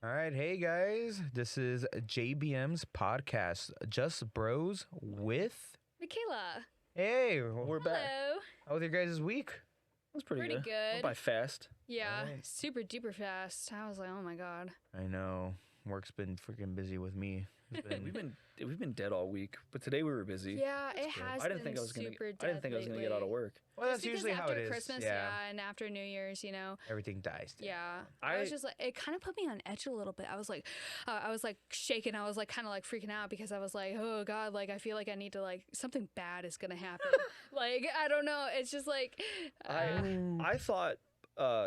All right, hey guys, this is JBM's podcast, Just Bros with. Michaela. Hey, We're back. Hello. how was your guys' week? That's pretty Pretty good. good. Went by fast. Yeah, Right. super duper fast. I was like, oh my god. I know work's been freaking busy with me. It's been- We've been dead all week, but today we were busy. Yeah, it good. has I didn't been think I was gonna. super I didn't think I was gonna get out of work. well, that's Just because usually how after it is. Christmas, yeah, and after New Year's, everything dies. Yeah. I was just like, it kind of put me on edge a little bit. I was like shaking. I was like kind of like freaking out because I was like, oh God, like I feel like I need to like, something bad is going to happen. Like, I don't know. It's just like, I thought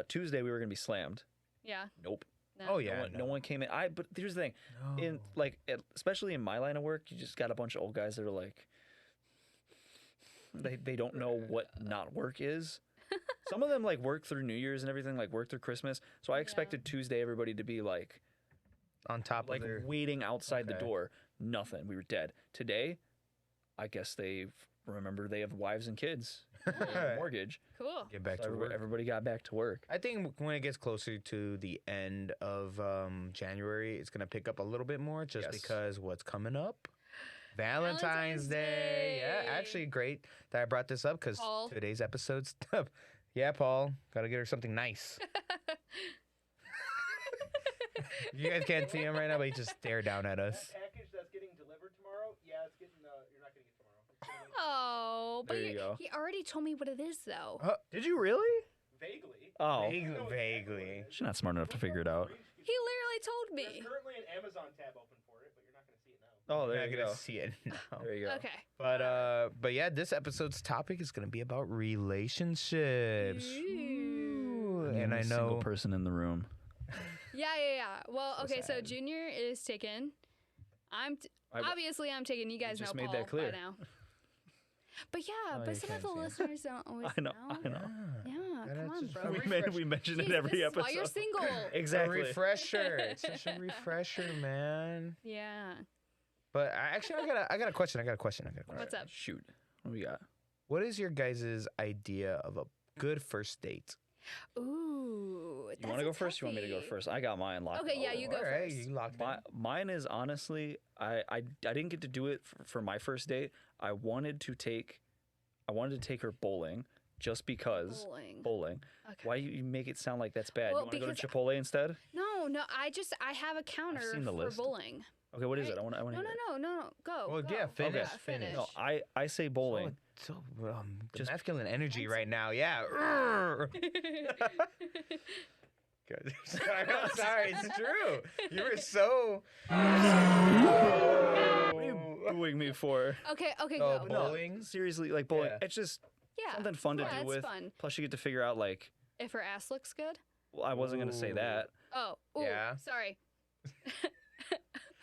Tuesday we were gonna be slammed. yeah. Nope. No. Oh yeah, No one came in. But here's the thing, No. especially in my line of work, you just got a bunch of old guys that are like, they don't know what not work is. Some of them like work through New Year's and everything, like work through Christmas. So I expected Tuesday everybody to be like on top of their. waiting outside the Okay. door. Nothing. We were dead. Today, I guess they have wives and kids, they have a mortgage. Cool. Get back So to work. everybody got back to work. I think when it gets closer to the end of January, it's gonna pick up a little bit more, just Yes. because what's coming up. Valentine's Valentine's Day. Yeah, Day. actually, great that I brought this up because Paul. today's episode's tough. Yeah, Paul, gotta get her something nice. You guys can't see him right now, but he just stared down at us. Package that's getting delivered tomorrow. Yeah, it's getting. You're not getting it tomorrow. It's Oh, but There you go. he already told me what it is though. Did you really? vaguely. Oh, Vaguely. she's not smart enough to figure it out. He literally told There's me. currently an Amazon tab open for it, but you're not going to see it now. Oh, You're there not you gonna go. see it now. There you go. Okay. But yeah, this episode's topic is gonna be about relationships. Ooh, and I Single know. person in the room. Yeah. Well, So okay, so sad. Junior is taken. Obviously I'm taken. You guys just know made Paul that clear. by now. But yeah, Oh, but you some of can't the see it. listeners don't always I know. Yeah, Gotta come on, just bro. refresh. We mentioned it Jeez, every this is episode. why you're single. A Exactly. refresher. It's such a refresher, man. Yeah. But I got a question. What's up? Shoot. What do we got? What is your guys' idea of a good first date? Ooh. You want to go first? Or you want me to go first? I got mine locked. Okay, yeah, you go All right, first. you locked in. Mine is honestly, I didn't get to do it for my first date. I wanted to take her bowling just because Bowling. Okay. Why you make it sound like that's bad? Well, You want to go to because- Chipotle instead? No, I have a counter seen the for list. bowling. Okay, what is Right? it? I want to. No. Go. Well, go. yeah, finish, Yeah, finish. No, I say bowling. So Just- just masculine energy right now. Yeah. Good. I'm sorry. It's true. You were so. What are you booing me for? Okay, Oh, go. bowling? Seriously, like bowling. Yeah. It's just Yeah. something fun to Yeah, do it's with. fun. Plus, you get to figure out like. If her ass looks good. Well, I wasn't gonna say Ooh. that. Oh, ooh, Yeah. sorry.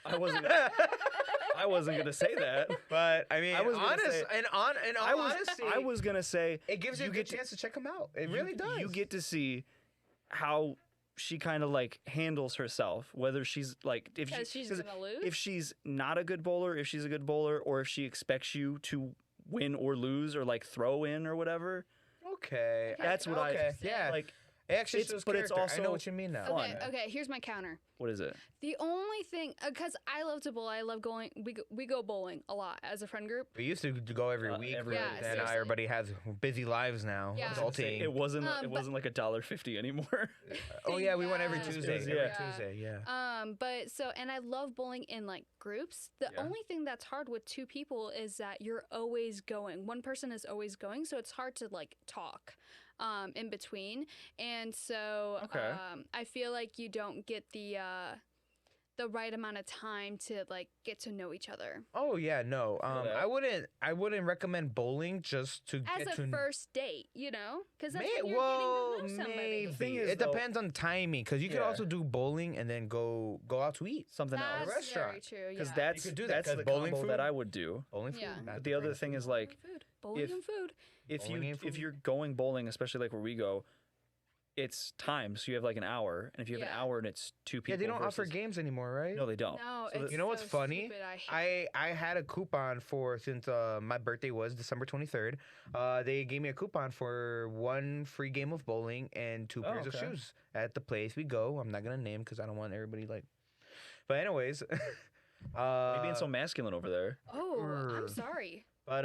I wasn't gonna say that. But I mean, I was gonna say- in all honesty, I was gonna say it gives you a get good chance to check them out. It really does. You get to see how she kind of like handles herself, whether she's like Because she's gonna lose? if she's not a good bowler, if she's a good bowler, or if she expects you to win or lose or like throw in or whatever. Okay. That's what okay. I Yeah. Like. It actually It's- shows but it's character. I know also what you mean now. fun. Okay, here's my counter. What is it? The only thing, because I love to bowl, I love going, we go bowling a lot as a friend group. We used to go every week, every Yeah, and now seriously. everybody has busy lives now. Yeah. Adulting. It wasn't. But- It wasn't like $1.50 anymore. Oh yeah, we went every Yeah. Tuesday. Yeah. Every Tuesday, yeah. But so, and I love bowling in like groups. The Yeah. only thing that's hard with two people is that you're always going. One person is always going, so it's hard to like talk in between. And so Okay. I feel like you don't get the right amount of time to like get to know each other Oh yeah, no. that. I wouldn't recommend bowling just to as get a to first date, you know, because that's May- when you're well, getting to know somebody. maybe thing is, it though- depends on timing because you could Yeah. also do bowling and then go out to eat. Something That's else. restaurant. very true. Because Yeah. that's You could do that, that's 'cause the bowling combo food- that I would do. Bowling food. Yeah. not But the other thing is like Food. Bowling if- and food. if Bowling you and food. if you're going bowling, especially like where we go, it's time. So you have like an hour, and if you have an Yeah. hour and it's 2 people, Yeah, they don't offer versus- games anymore, right? No, they don't. No, So it's You know what's so funny? stupid. I hate I had a coupon for since my birthday was December 23rd. They gave me a coupon for 1 free game of bowling and 2 pairs of okay. shoes at the place we go. I'm not gonna name because I don't want everybody like. But anyways, Why are you being so masculine over there? Oh, I'm Grr. sorry. But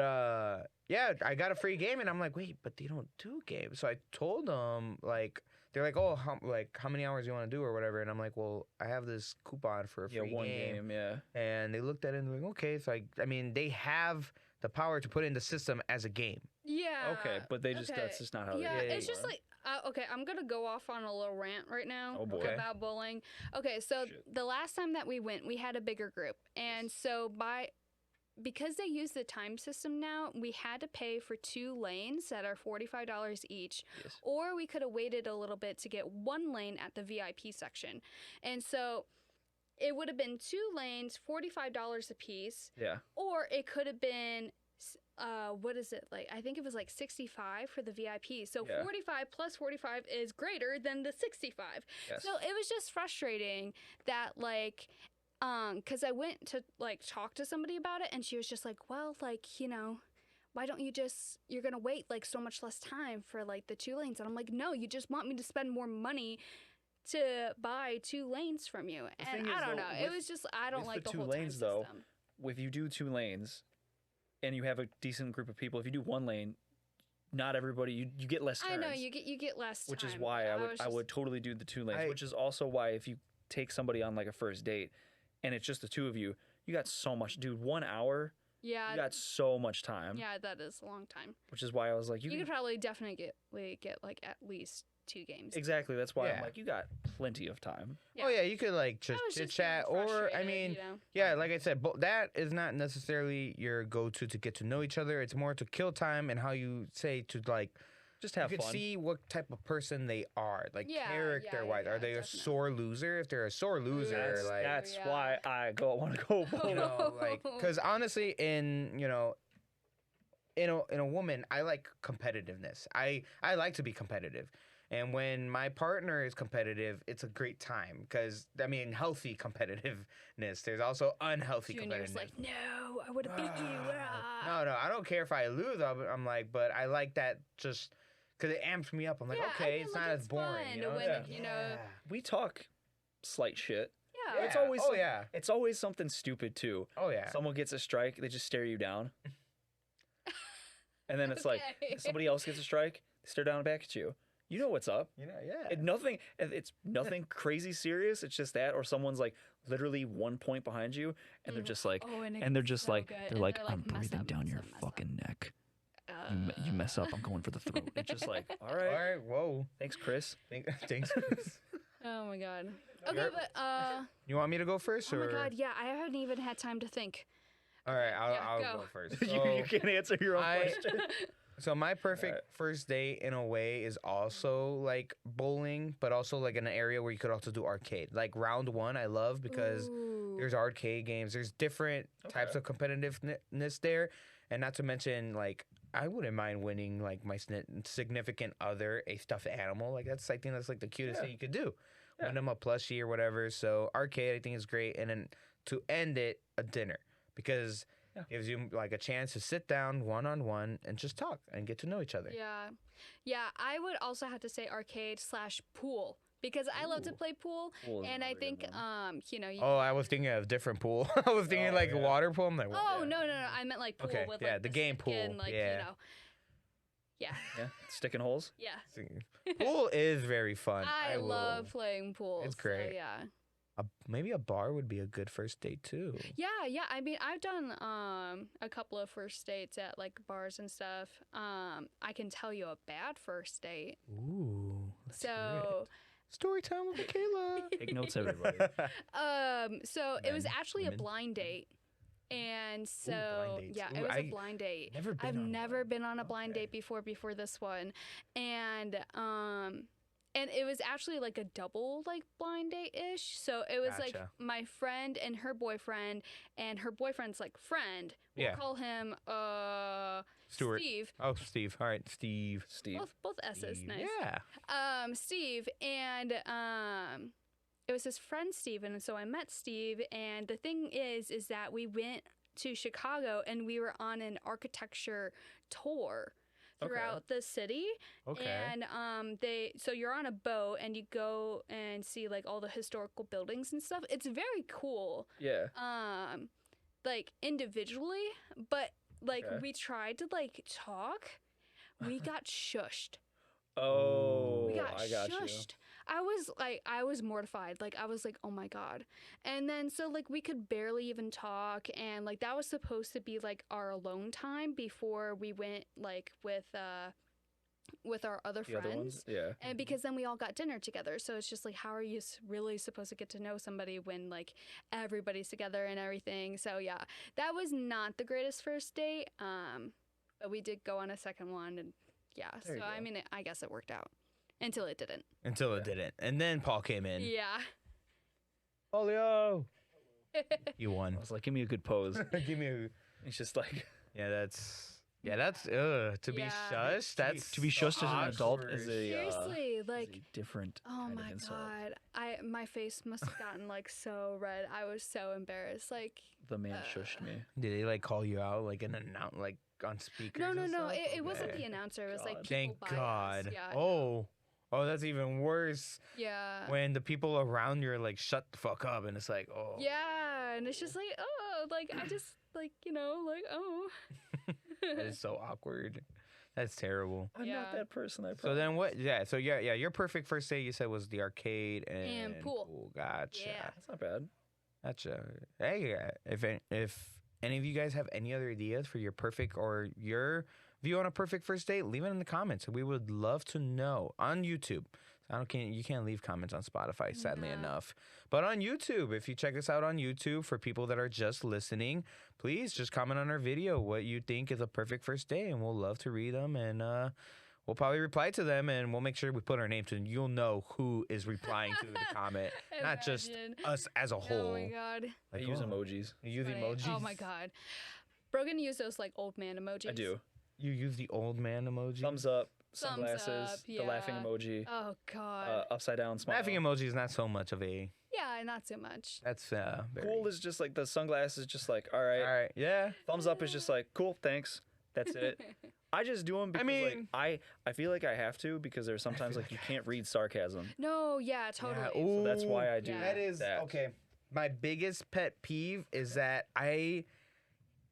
yeah, I got a free game, and I'm like, wait, but they don't do games. So I told them like. They're like, oh, how many hours you want to do or whatever, and I'm like, well, I have this coupon for a free Yeah, one game. Yeah. And they looked at it and they're like, okay. So I mean, they have the power to put in the system as a game. Yeah. Okay, but they just okay. that's just not how. Yeah, they it's just are. like okay, I'm gonna go off on a little rant right now Oh, boy. Okay. about bowling. Okay, so Shit. the last time that we went, we had a bigger group, and so because they use the time system now, we had to pay for 2 lanes that are $45 each, Yes. or we could have waited a little bit to get 1 lane at the VIP section, and so it would have been 2 lanes, $45 a piece, Yeah. or it could have been what is it like? I think it was like 65 for the VIP. So Yeah. 45 plus 45 is greater than the 65. Yes. So it was just frustrating that like cuz I went to like talk to somebody about it and she was just like, "Well, like, why don't you just you're going to wait like so much less time for like the 2 lanes." And I'm like, "No, you just want me to spend more money to buy 2 lanes from you." And thing I is, don't though, know. It with- was just I don't with like the the 2 whole lanes, time though, system. If you do 2 lanes, and you have a decent group of people, if you do 1 lane, not everybody you get less turns. I know you get less time. Which is why Yeah, I was just- would totally do the 2 lanes. I- Which is also why if you take somebody on like a first date, and it's just the 2 of you, you got so much, dude. 1 hour, Yeah, you got so much time. yeah, that is a long time. Which is why I was like, You you could can, probably definitely get like at least 2 games. exactly. That's why I'm Yeah. like, you got plenty of time. Yeah. Oh yeah, you could like I just was chit just feeling chat, or I frustrated, mean, you know? yeah, like I said, that is not necessarily your go-to to get to know each other. It's more to kill time and how you say to like Just have you can fun. see what type of person they are, like Yeah, character-wise. yeah, Are they a definitely. sore loser? If they're a sore loser, That's, like that's Yeah. why I want to go bowling. you know, like because honestly, in a woman, I like competitiveness. I like to be competitive. And when my partner is competitive, it's a great time because, I mean, healthy competitiveness. There's also unhealthy Junior's competitiveness. like, "No, I would have beat you." Ah. No, I don't care if I lose. I'm like, but I like that just because it amps me up. I'm like, Yeah, I okay, mean, it's like, not as it's boring. fun You know? when, Yeah. you know- We talk slight shit. Yeah. It's always oh some- yeah, It's always something stupid too. oh yeah. Someone gets a strike, they just stare you down. And then it's like Okay. somebody else gets a strike, they stare down back at you. You know what's up. You know, yeah. It's nothing crazy serious. It's just that, or someone's like literally 1 point behind you, and they're just like, Oh, and they're just so like, good. they're And like, they're I'm mess breathing up, down mess your up, mess fucking neck. up. You mess up, I'm going for the throat. It's just like, all All right, right, whoa. thanks, Chris. Thanks. Oh my god. Okay, You're- but You want me to go first, oh or my god, yeah, I haven't even had time to think. all right, I'll go. go first. you, So- you can't answer your own I- question. So my perfect Alright. first date in a way is also like bowling, but also like in an area where you could also do arcade. Like round 1, I love because Ooh. there's arcade games. There's different types Okay. of competitiveness there, and not to mention like I wouldn't mind winning like my significant other a stuffed animal. Like that's I think that's like the cutest Yeah. thing you could do. Yeah. Win them a plushie or whatever. So arcade I think is great, and then to end it a dinner because. Yeah. Gives you like a chance to sit down one-on-one and just talk and get to know each other. Yeah, I would also have to say arcade/pool because I love to Ooh. play pool, Pool is and I another good think one. you Oh, I was thinking of different pool. I was thinking Oh, like yeah. water pool. I'm like, what? Oh no, I meant like pool Okay, with yeah, like the game stick pool, and, like, yeah. Yeah, Yeah, sticking holes. yeah. Pool is very fun. I will- love playing pool. It's so, great. yeah. Maybe a bar would be a good first date too. Yeah. I mean, I've done a couple of first dates at like bars and stuff. I can tell you a bad first date. Ooh. Let's hear it. So, Story time with Michaela. Take notes, everybody. so it was Men, actually women. a blind date. And so, blind dates. yeah, Ooh, it was I a blind date. never been I've on never one. been on a blind Okay. date before this one. And and it was actually like a double like blind date ish. So it was like Gotcha. my friend and her boyfriend's like friend. We'll Yeah. call him Stuart. Steve. Oh, Steve. All right, Steve. Steve. Both S's, Steve. nice. Yeah. Steve, and it was his friend Steve, and so I met Steve. And the thing is that we went to Chicago and we were on an architecture tour throughout the city. Okay. And so you're on a boat and you go and see like all the historical buildings and stuff. It's very cool. Yeah. Like individually, but like Okay. we tried to like talk. We got shushed. Oh, We got I got shushed. I was mortified. Like I was like, oh my God. And then so like we could barely even talk, and like that was supposed to be like our alone time before we went like with our other you. The friends. other ones? Yeah. And because then we all got dinner together. So it's just like, how are you really supposed to get to know somebody when like everybody's together and everything? So yeah, that was not the greatest first date. But we did go on a second one, and yeah. There you So I go. mean, I guess it worked out until it didn't. Until it didn't, and then Paul came in. Yeah. Polio. You won. I was like, give me a good pose. Give me a. He's just like, That's to be Yeah. shushed. That's to be shushed as an adult is awkward. a Seriously, like, is a different oh kind my of insult. God, my face must have gotten like so red. I was so embarrassed. Like, The man shushed me. Did they like call you out like like on speakers? no, and stuff? it wasn't Okay. the announcer. It was like God. people Thank by us. God. Yeah. Oh, that's even worse. Yeah. When the people around you are like, shut the fuck up, and it's like, oh. Yeah, and it's just like, oh, like I just like like oh. That is so awkward. That's terrible. I'm Yeah. not that person. I So then what? Yeah. So yeah. Your perfect first date you said was the arcade and pool. Gotcha. Yeah. That's not bad. Gotcha. Hey, if any of you guys have any other ideas for your perfect or your view on a perfect first date, leave it in the comments. We would love to know on YouTube. You can't leave comments on Spotify, sadly No. enough. But on YouTube, if you check us out on YouTube, for people that are just listening, please just comment on our video what you think is a perfect first date, and we'll love to read them, and we'll probably reply to them, and we'll make sure we put our name to them. You'll know who is replying to the comment, not just Imagine. us as a whole. Oh my God. I use emojis. You use Right. emojis? Oh my God. Brogan used those like old man emojis. I do. You use the old man emoji? Thumbs up, Thumbs sunglasses, up, the laughing yeah. emoji, Oh God. upside down smile. Laughing emoji is not so much of a. Yeah, not so much. That's very. Cool is just like the sunglasses, just like, all right. All right. Yeah. Thumbs up is just like, cool, thanks. That's it. I just do them because mean- like I feel like I have to because there's sometimes like you can't read sarcasm. No, yeah, totally. Yeah. So that's why I do Yeah. That is that. okay. My biggest pet peeve is that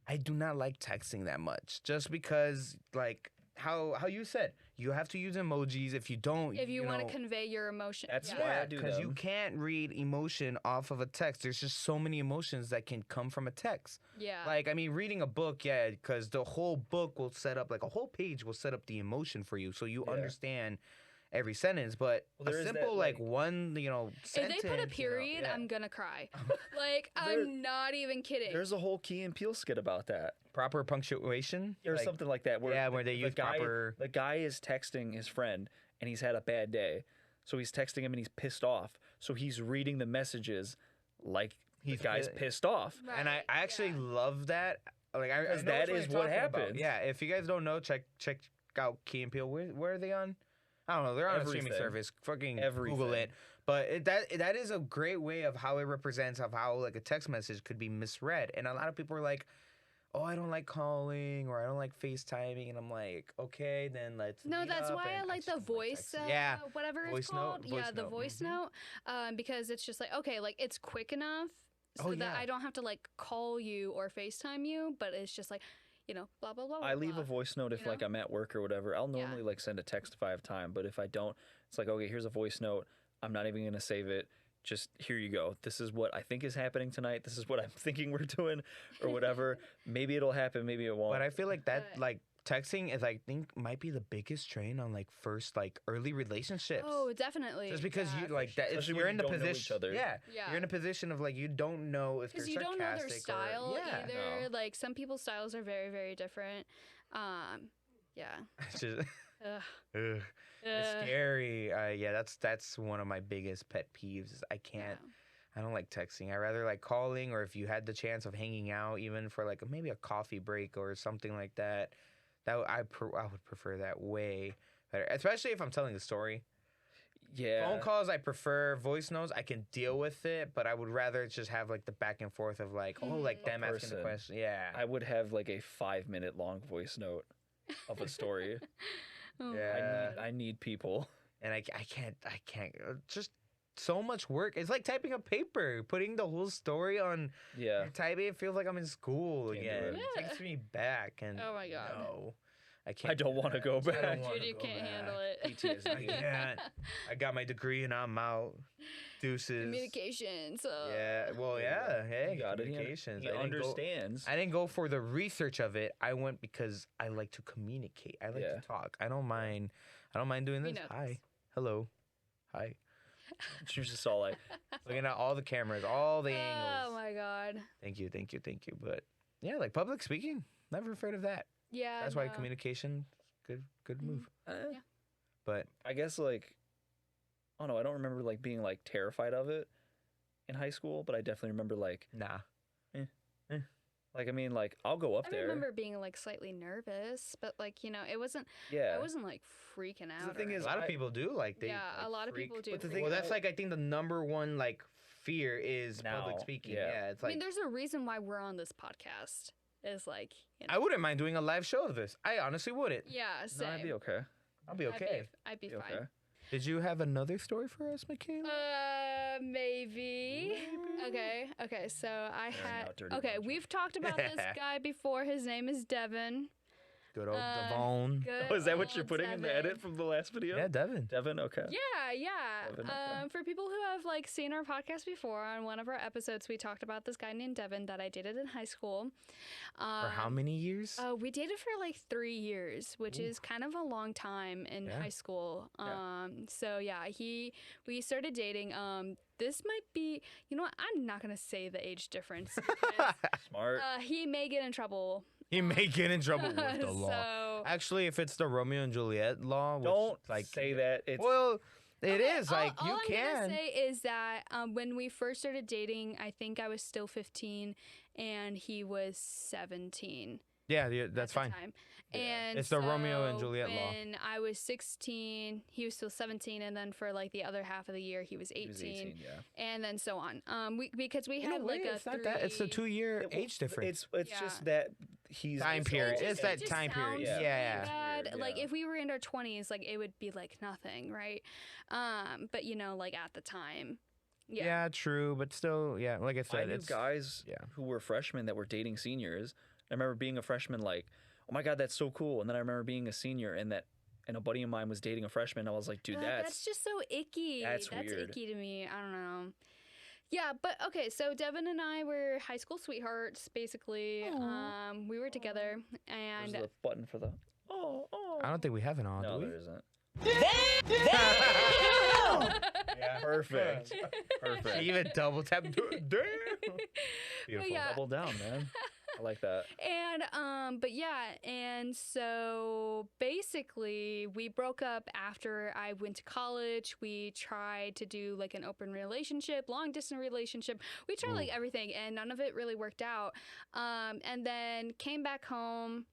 I do not like texting that much, just because like how you said you have to use emojis. If you don't, If you want know, to convey your emotion. That's yeah. why yeah, I do because you them. can't read emotion off of a text. There's just so many emotions that can come from a text. Yeah. Like, I mean, reading a book, yeah, because the whole book will set up, like a whole page will set up the emotion for you, so you Yeah. understand every sentence. But Well, there a is simple, that, like like- one, if sentence. they put a period, yeah. I'm gonna cry. Like, There- I'm not even kidding. There's a whole Key and Peele skit about that. Proper punctuation Or like, something like that. Where yeah, where they the use guy, proper. The guy is texting his friend and he's had a bad day. So he's texting him and he's pissed off. So he's reading the messages like He's the guy's pi- pissed off. And I Right, actually yeah. love that. Like, I Because know that which is one what you're talking about. happens. Yeah, if you guys don't know, check out Key and Peele. Where are they on? I don't know. They're on a streaming Everything. service. Fucking Google Everything. it. But that is a great way of how it represents of how like a text message could be misread. And a lot of people are like, "Oh, I don't like calling," or "I don't like FaceTiming," and I'm like, "Okay, then let's." No, meet that's up why I and like the just don't voice, texting. Yeah. whatever Voice it's called. note, voice Yeah, the note, voice mhm. note, because it's just like, okay, like it's quick enough so Oh, that yeah. I don't have to like call you or FaceTime you, but it's just like, blah blah blah. I blah, leave blah. a voice note if you like know? I'm at work or whatever. I'll Yeah. normally like send a text if I have time, but if I don't, it's like, okay, here's a voice note. I'm not even gonna save it. Just here you go. This is what I think is happening tonight. This is what I'm thinking we're doing, or whatever. Maybe it'll happen. Maybe it won't. But I feel like that But- like texting is I think might be the biggest strain on like first like early relationships. Oh, definitely. Just because yeah, you for like that, if Especially you're when in you the don't know each position, other. yeah, Yeah. you're in a position of like you don't know if they're because you don't know their sarcastic style or, yeah. either. No. Like some people's styles are very very different. Yeah. It's just Ugh. Ugh. It's Ugh. scary. Yeah, that's one of my biggest pet peeves. Is I can't. Yeah. I don't like texting. I rather like calling, or if you had the chance of hanging out, even for like maybe a coffee break or something like that. I would prefer that way better, especially if I'm telling a story. Yeah. Phone calls I prefer. Voice notes I can deal with it, but I would rather just have like the back and forth of like, oh, like them asking the person. question. Yeah, I would have like a 5-minute long voice note of a story. Oh, Yeah. I need people. and I can't just so much work. It's like typing a paper, putting the whole story on Yeah. typing. It feels like I'm in school Can't do again. it. It Yeah. takes me back, and Oh my God. no, I can't. I don't do want to that. go I don't back. wanna Dude, you go can't back. handle it. I PTSD. can't. I got my degree and I'm out. Deuces. Communication. So. Yeah. Well, yeah. Hey, You got it. communications. He I didn't go- understands. I didn't go for the research of it. I went because I like to communicate. I like Yeah. to talk. I don't mind. doing We this. know Hi. this. Hello. Hi. She was just all like, Looking at all the cameras, all the angles. Oh my God. Thank you. But yeah, like public speaking, never afraid of that. Yeah. That's why no. communication, good move. eh. Yeah. But I guess like, oh no, I don't remember like being like terrified of it in high school, but I definitely remember like, nah. like I mean like I'll go up I there. remember being like slightly nervous, but like it wasn't. Yeah. I wasn't like freaking out. The thing or is, A lot of I- people do like they. Yeah, a like, lot of freak. people do But the freak thing- Well, out. that's like I think the number one like fear is public Now, speaking. yeah. Yeah, it's I like mean, there's a reason why we're on this podcast. Is like. I wouldn't mind doing a live show of this. I honestly wouldn't. Yeah. no, Same. I'd be okay. I'll be okay. I'd be Be fine. okay. Did you have another story for us, Michaela? Maybe. Okay. So I Airing had. out dirty Okay, laundry. we've talked about this guy before. His name is Devon. Good old uh, Devon. Good Oh, is that what you're old putting in the Devon. edit from the last video? Yeah, Devon. Devon, okay. Yeah. Devon, okay. For people who have like seen our podcast before, on one of our episodes, we talked about this guy named Devon that I dated in high school. For how many years? We dated for like 3 years, which is kind of a long time in Yeah. high school. Yeah. So yeah, we started dating. This might be, you know what? I'm not gonna say the age difference because Smart. he may get in trouble. He may get in trouble with the law. So Actually, if it's the Romeo and Juliet law, which, Don't like say that. It's Well, it Okay, is like all you I'm can. gonna say is that when we first started dating, I think I was still 15 and he was 17. Yeah, that's at the fine. time. Yeah. And It's the Romeo and so Juliet law. When I was 16, he was still 17, and then for like the other half of the year, he was 18, He was 18, yeah. and then so on. Because we In a had way, like a it's not that. It's a 3 2-year It- well, age difference. It's Yeah. just that he's Time it's period. all- It's that just time period. sounds Yeah. really bad. Weird, Like yeah. if we were in our 20s, like it would be like nothing, right? But like at the time, Yeah, true, but still, yeah. Like I I said, knew it's guys yeah. who were freshmen that were dating seniors. I remember being a freshman, like, oh my god, that's so cool. And then I remember being a senior, and a buddy of mine was dating a freshman. I was like, dude, that's just so icky. that's weird. icky to me. I don't know. Yeah, but okay, so Devon and I were high school sweethearts, basically. We were together, there's and the button for the. Oh. I don't think we have it on, No, do we? there isn't. Yeah. Perfect. Perfect. Even double tap. Damn. Beautiful. yeah. Double down, man. I like that. and so basically we broke up after I went to college. We tried to do like an open relationship, long distance relationship. We tried like everything, and none of it really worked out. And then came back home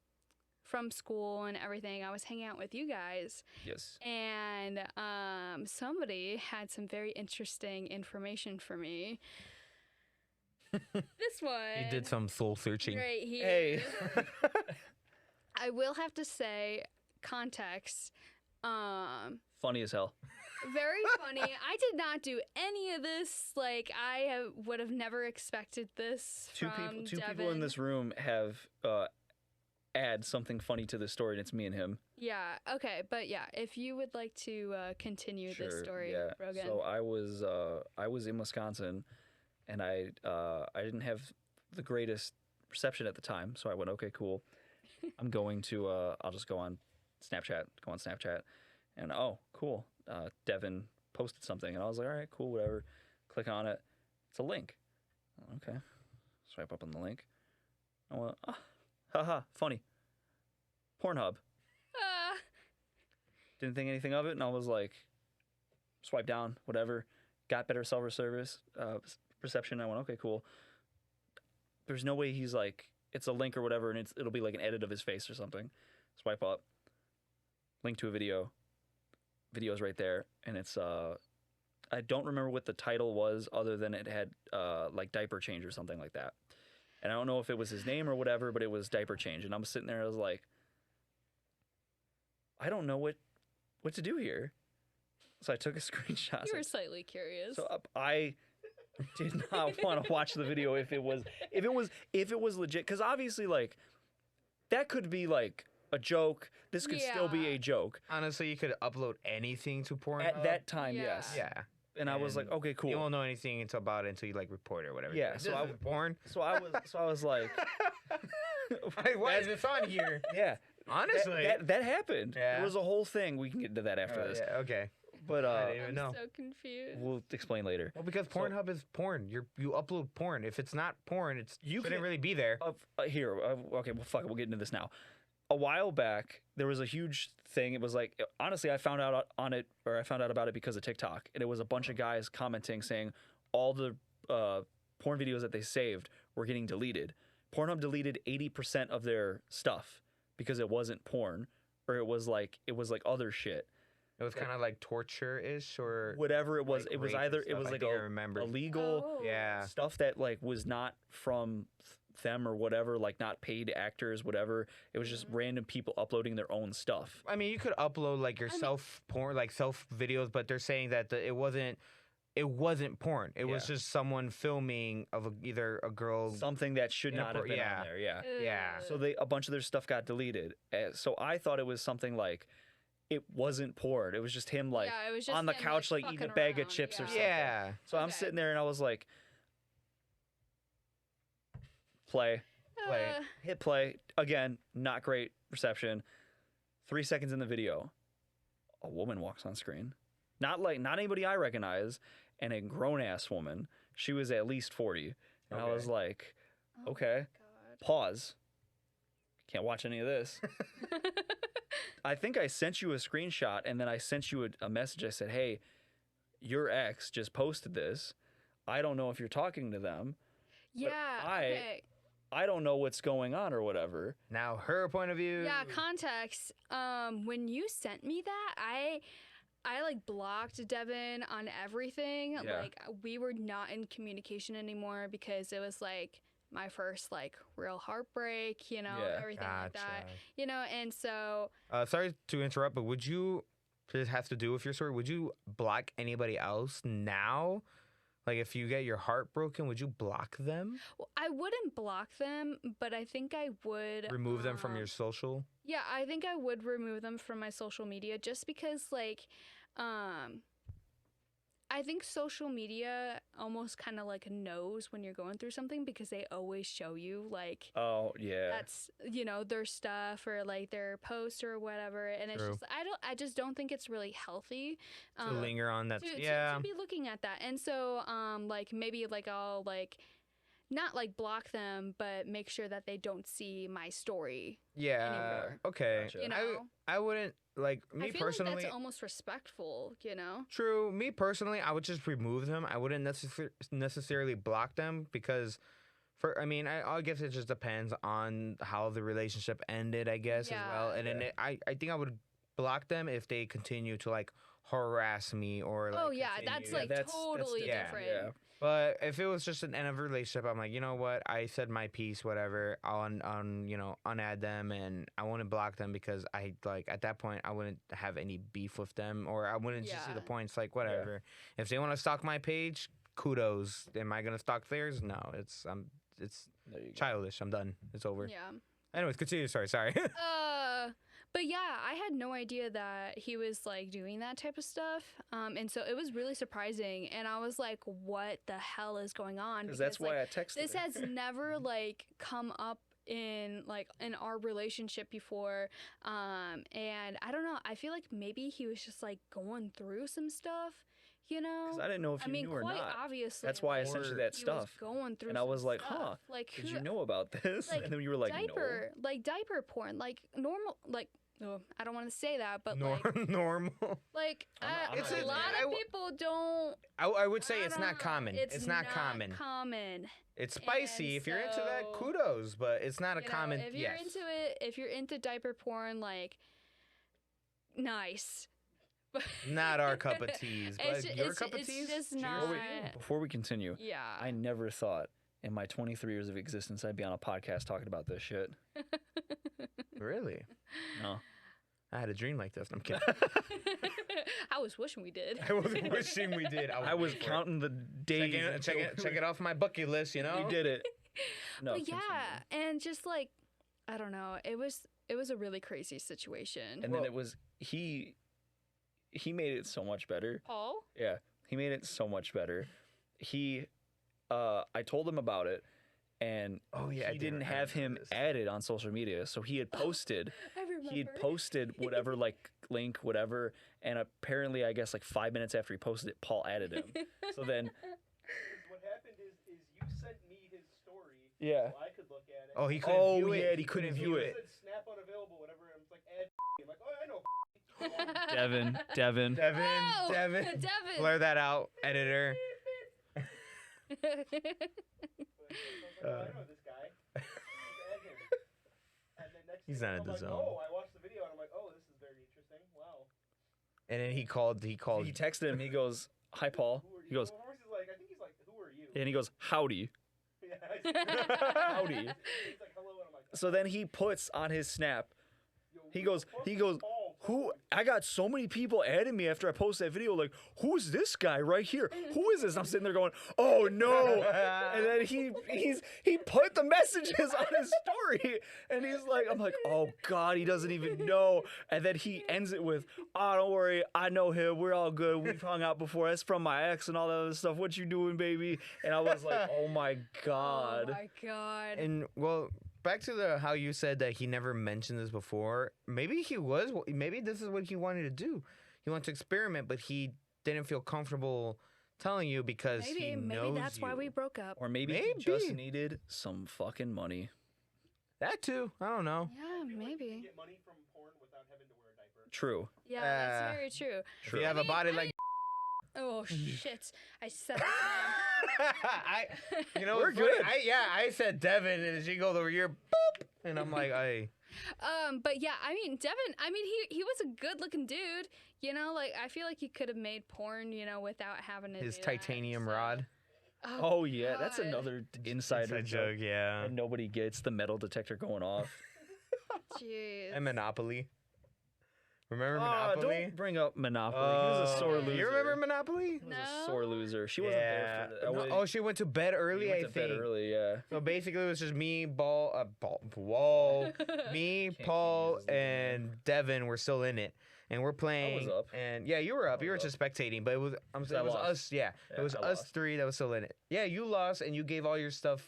from school and everything. I was hanging out with you guys, Yes. and somebody had some very interesting information for me. This one. He did some soul searching. Right here. Hey. I will have to say, context. Funny as hell. Very funny. I did not do any of this. Like would have never expected this Two from people in Devon. this room have add something funny to the story, and it's me and him. Yeah. Okay. But yeah, if you would like to continue this story, Yeah. Rogan. So I was in Wisconsin, and I didn't have the greatest reception at the time, so I went, okay, cool. I'm going to I'll just go on Snapchat, and oh, cool. Devon posted something, and I was like, all right, cool, whatever. Click on it. It's a link. Okay. Swipe up on the link. I went, haha, funny. Pornhub. Didn't think anything of it, and I was like, swipe down, whatever. Got better service reception. I went, okay, cool. There's no way he's like, it's a link or whatever, and it'll be like an edit of his face or something. Swipe up, link to a video. Video's right there, and it's I don't remember what the title was, other than it had like diaper change or something like that. And I don't know if it was his name or whatever, but it was diaper change. And I'm sitting there, I was like, I don't know what to do here. So I took a screenshot. You were slightly curious. So I did not want to watch the video if it was legit, because obviously like that could be like a joke. This could still be a joke. Honestly, you could upload anything to Pornhub. At that time, Yeah. yes. Yeah. And I was like, okay, cool. You won't know anything about it until you like report it or whatever. Yeah, This so is porn. So I was like, Why is this on here? yeah. Honestly. That happened. Yeah. It was a whole thing. We can get into that after this. Yeah, okay. But I didn't even I'm know. so confused. we'll explain later. Well, because Pornhub is porn. You upload porn. If it's not porn, You shouldn't can- really be there. Here, okay, well, fuck it. We'll get into this now. A while back, there was a huge thing. It was like, honestly, I found out about it because of TikTok. And it was a bunch of guys commenting saying all the porn videos that they saved were getting deleted. Pornhub deleted 80% of their stuff because it wasn't porn, or it was like other shit. It was kind of like torture-ish or Whatever it was, like it was rape and either it stuff. was I like think I remember. illegal Oh. Yeah. stuff that like was not from them or whatever, like not paid actors, whatever. It was just random people uploading their own stuff. I mean, you could upload like your self porn, like self videos, but they're saying that it wasn't porn. It was Yeah. just someone filming of either a girl. Something that should not have been yeah. on there. Yeah. Yeah. So a bunch of their stuff got deleted. So I thought it was something like it wasn't porn. It was just him like Yeah, it was just on the him, couch like eating a fucking bag of around, chips or yeah. something. Yeah. So I'm Okay. sitting there and I was like, play. Hit play. Again, not great reception. 3 seconds in the video, a woman walks on screen. Not anybody I recognize, and a grown ass woman. She was at least 40. And I Okay. was like, Oh okay, God. pause. Can't watch any of this. I think I sent you a screenshot, and then I sent you a message. I said, hey, your ex just posted this. I don't know if you're talking to them. Yeah. Okay. I don't know what's going on or whatever. Now her point of view. Yeah, context. When you sent me that, I like blocked Devon on everything. Yeah. Like we were not in communication anymore because it was like my first like real heartbreak, you know, Yeah. everything like that. Gotcha. You know, and so Sorry to interrupt, but would you? This has to do with your story. Would you block anybody else now? Like if you get your heart broken, would you block them? well, I wouldn't block them, but I think I would Remove them from your social? Yeah, I think I would remove them from my social media just because like I think social media almost kind of like knows when you're going through something because they always show you like Oh, yeah. that's you know their stuff or like their posts or whatever, and it's True. just I just don't think it's really healthy To linger on that. to be looking at that. And so like maybe like I'll like not like block them, but make sure that they don't see my story Yeah. anymore. Okay. Gotcha. You know, I wouldn't like me I feel personally. like that's almost respectful, you know. True. Me personally, I would just remove them. I wouldn't necessarily block them because, I mean, I guess it just depends on how the relationship ended, I guess, as well. Yeah. And then I think I would block them if they continue to like harass me or like. Oh yeah, continue- that's Yeah, like that's totally different. different. Yeah. But if it was just an end of a relationship, I'm like, you know what? I said my piece, whatever. I'll unadd them, and I wouldn't block them because I like at that point I wouldn't have any beef with them, or I wouldn't just see the Yeah. points. Like whatever. If they want to stalk my page, kudos. Am I gonna stalk theirs? No. It's There you go. childish. I'm done. It's over. Yeah. Anyways, continue. Sorry. But yeah, I had no idea that he was like doing that type of stuff. And so it was really surprising. And I was like, what the hell is going on? Because that's why like, I texted this her. has never like come up in our relationship before. And I don't know. I feel like maybe he was just like going through some stuff, you know? Because I didn't know if I you mean, knew or quite not. obviously. That's why I sent you that he was stuff. going through And I was some like, stuff. huh, Like did who, you know about this? like, and then you were like, diaper porn, like normal, like oh, I don't want to say that, but like, Normal. like I'm not a even- lot I of w- people don't. I would say I it's don't not know. common. It's not common. Common. It's spicy. And If you're into that, so, kudos. But it's not a You know, common. if you're yes. into it, if you're into diaper porn, like, nice. Not our cup of teas, but It's ju- your it's- cup of it's teas. just Cheers. not- Before we continue, Yeah. I never thought in my 23 years of existence I'd be on a podcast talking about this shit. Really? No. I had a dream like this. I'm kidding. I was wishing we did. I was wishing we did. I was counting the days. Check it off my bucket list. You know. We did it. No. But yeah, and just like, I don't know, it was a really crazy situation. And then it was he made it so much better. Paul? Yeah, he made it so much better. I told him about it, and Oh, yeah, I he did didn't have him remember this. added on social media. So he had posted, I remember. he had posted whatever like link, whatever, and apparently I guess like 5 minutes after he posted it, Paul added him. So then, What happened is you sent me his story yeah. so I could look at it. Oh, he couldn't Oh view it. yeah, he couldn't view It it. said snap unavailable, whatever. And it's like, add I'm like, oh, I know. Devon. Devin. Oh, Devin. Devin. Blur that out, editor. But I was like, oh, I know this guy. Let's add him. And then next He's thing not in I'm the like, zone. Oh, I watched the video and I'm like, oh, this is very interesting. Wow. And then he called. He called. He texted him. He goes, "Hi, Paul." Who are you? He goes, Well, first he's like, I think he's like, who are you? and he goes, "Howdy." Yeah, I Howdy. He's like, hello, and I'm like, So then he puts on his snap. yo, He who goes, the fuck he is goes, Paul? who? I got so many people adding me after I posted that video. Like, who's this guy right here? Who is this? And I'm sitting there going, oh no! And then he put the messages on his story, and he's like, I'm like, oh god, he doesn't even know. And then he ends it with, oh, don't worry, I know him. We're all good. We've hung out before. That's from my ex and all that other stuff. What you doing, baby? And I was like, oh my god. Oh my god. And well, back to the how you said that he never mentioned this before. Maybe he was. Maybe this is what he wanted to do. He wanted to experiment, but he didn't feel comfortable telling you because he knows maybe that's why you. we broke up. Or maybe he just Maybe. needed some fucking money. That too. I don't know. Yeah, You maybe. get money from porn without having to wear a diaper. True. Yeah, that's Uh, very true. If you have a body like Oh shit! I said that. I, you know, We're it's funny. good. I said Devin, and she goes over here, boop, and I'm like, I. But yeah, I mean, Devin. I mean, he was a good-looking dude. You know, like I feel like he could have made porn. You know, without having to His do that, titanium so- rod. Oh yeah, that's God. another insider Inside joke. joke, yeah. And nobody gets the metal detector going off. Jeez. And Monopoly. Remember Ah, Monopoly? don't bring up Monopoly. He was a sore loser. You remember Monopoly? He was No. a sore loser. She wasn't there for the. No, oh, she went to bed early, she went I to think. bed early, yeah. So basically, it was just me, Whoa. Me, Paul, use his name. and Devin were still in it. And we're playing. up. And yeah, you were up. I You were was just spectating, but it was I it was lost. us. Yeah, Yeah, it was I us lost. three that was still in it. Yeah, you lost, and you gave all your stuff.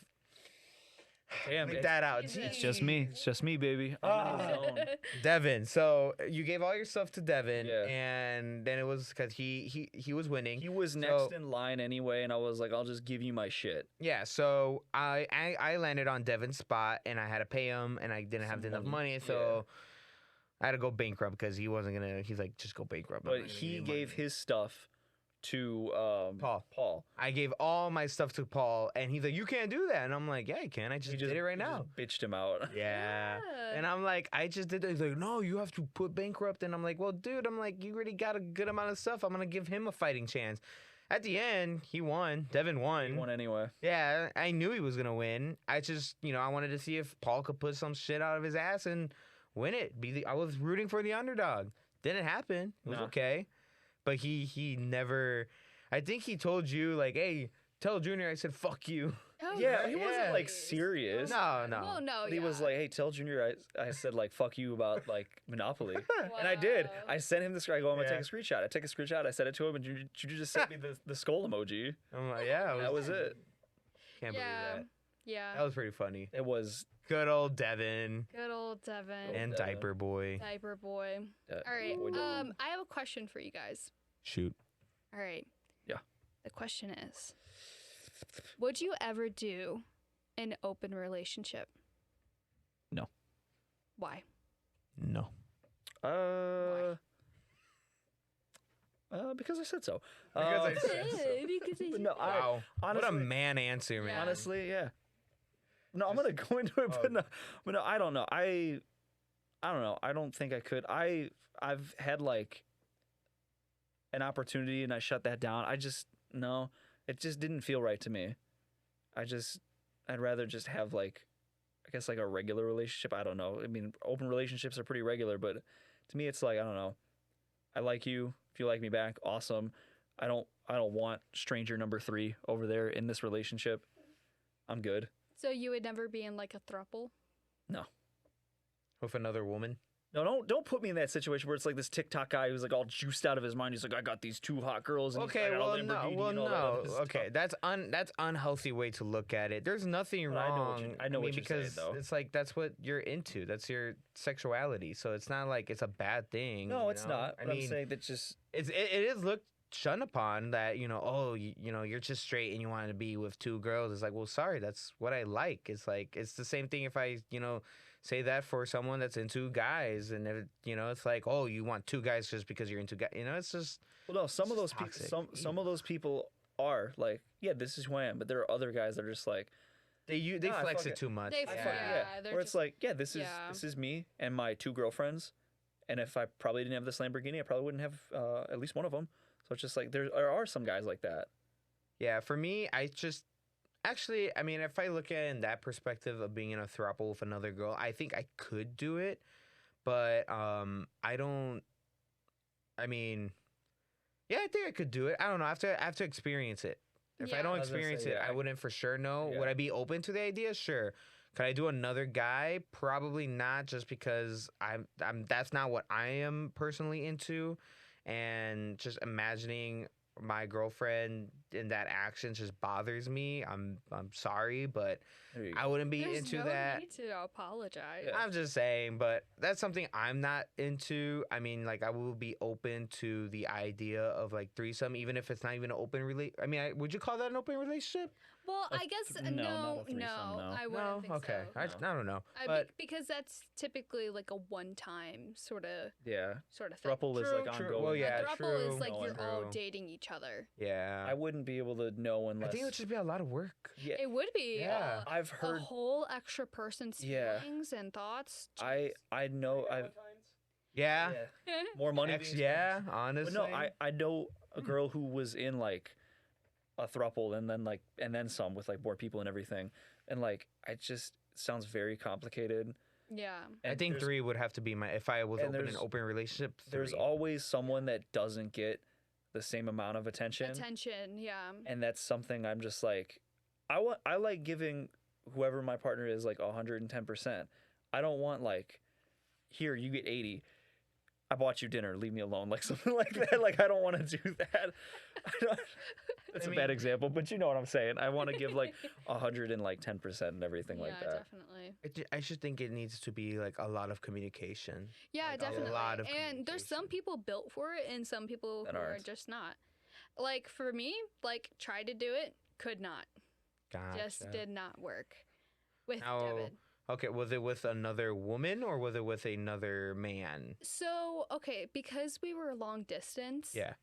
Damn, Leave it's, that out. it's just me. It's just me, baby. I'm in the zone. Devin. So you gave all your stuff to Devin, Yeah. and then it was because he was winning. He was next in line anyway, and I was like, I'll just give you my shit. Yeah, so I landed on Devin's spot, and I had to pay him, and I didn't have Some enough money, money, so I had to go bankrupt because he wasn't gonna. He's like, just go bankrupt. I'm But not gonna he give you gave money." his stuff to Paul. I gave all my stuff to Paul, and he's like, you can't do that, and I'm like, yeah, I can. I just He did it right he now. just bitched him out. Yeah. Yeah. And I'm like, I just did that. He's like, no, you have to put bankrupt. And I'm like, well, dude, I'm like, you already got a good amount of stuff. I'm going to give him a fighting chance. At the end, he won. Devin won. He won anyway. Yeah, I knew he was going to win. I just, I wanted to see if Paul could put some shit out of his ass and win it. I was rooting for the underdog. Didn't happen. It was No. okay. But he never, I think he told you, like, hey, tell Junior I said, fuck you. Oh, Yeah, he Yeah. wasn't like nice. serious. No. Well, no. But he was yeah. like, "Hey, tell Junior I said like fuck you about like Monopoly," and I did. Wow. I sent him the screen. I go, "I'm gonna Yeah. take a screenshot." I take a screenshot. I sent it to him, and Junior just sent me the skull emoji. I'm like, yeah. That was it. Can't Yeah. believe that. Yeah. That was pretty funny. It was. Good old Devin Good old Devin. Old and Devin. Diaper Boy. Diaper boy. Uh, All right. boy Devin. I have a question for you guys. Shoot. All right. Yeah. The question is, would you ever do an open relationship? No. Why? No. Because I said so. Because I said so. But no, Wow. honestly, what a man answer, man. Yeah. honestly, yeah. No, I'm gonna go into it, but no, I don't know. I don't know. I don't think I could. I've had like an opportunity and I shut that down. No, it just didn't feel right to me. I'd rather just have like, I guess like a regular relationship. I don't know. I mean, open relationships are pretty regular, but to me, it's like, I don't know. I like you. If you like me back, awesome. I don't want stranger number 3 over there in this relationship. I'm good. So you would never be in like a throuple? No. With another woman? No, don't put me in that situation where it's like this TikTok guy who's like all juiced out of his mind. He's like, I got these 2 hot girls. And Okay, I got a well, Lamborghini no, and all that other stuff. okay, that's unhealthy way to look at it. There's nothing But I know what wrong. you- I know what you're saying, because though. it's like that's what you're into. That's your sexuality. So it's not like it's a bad thing. No, you it's know? not. I But I'm mean, saying that just it is looked shunned upon that you're just straight and you want to be with 2 girls. It's like, well, sorry, that's what I like. It's like it's the same thing if I say that for someone that's into guys, and if, it's like, oh, you want 2 guys just because you're into guys. It's just well, no. Some of those It's people, toxic. some of those people are like, yeah, this is who I am. But there are other guys that are just like, they Nah, flex fuck it it. too much. They I Yeah, fuck- they're where it's just- like, yeah, this yeah. is me and my 2 girlfriends, and if I probably didn't have this Lamborghini, I probably wouldn't have at least one of them. So it's just like there are some guys like that. Yeah, for me, I mean, if I look at it in that perspective of being in a throuple with another girl, I think I could do it, but I don't. I mean, yeah, I think I could do it. I don't know. I have to experience it. If I Yeah. don't I was gonna experience say, it, yeah. I wouldn't for sure know. Yeah. Would I be open to the idea? Sure. Could I do another guy? Probably not, just because I'm that's not what I am personally into, and just imagining my girlfriend in that action just bothers me. I'm sorry, but There you I go. wouldn't be There's into no that. need to apologize. Yeah. I'm just saying, but that's something I'm not into. I mean, like, I will be open to the idea of like threesome, even if it's not even an open I mean, would you call that an open relationship? Well, I guess no, not no, a threesome, no. I No, wouldn't think okay. so. I don't know, I but because that's typically like a one-time sort of Yeah, thing. throuple is like True. ongoing. Well, yeah, a throuple true. is like No, you're all true. dating each other. yeah, I wouldn't be able to know I unless. think it would just be a lot of work. Yeah, It would be Yeah. I've a heard. whole extra person's Yeah. feelings and thoughts. I know. I've Yeah, more money. Ex- being yeah, spent. honestly. But no, I know a girl who was in like a throuple and then some with like more people and everything, and like it just sounds very complicated. Yeah. I And think there's- 3 would have to be if I was and open in an there's- open relationship. There's 3. always someone that doesn't get the same amount of attention. Attention, yeah. And that's something I'm just like, I like giving whoever my partner is like 110%. I don't want like, here you get 80. I bought you dinner. Leave me alone, like something like that. Like I don't want to do that. That's I a bad mean- example, but you know what I'm saying. I want to give like 110% and everything like yeah, that. definitely. I should think it needs to be like a lot of communication. Yeah, Like, a definitely. lot of And there's some communication. people built for it and some people That who are aren't. just not. Like for me, like tried to do it, could not. Gotcha. Just did not work with Now, Devon. Okay, was it with another woman or was it with another man? So, okay, because we were long distance, Yeah.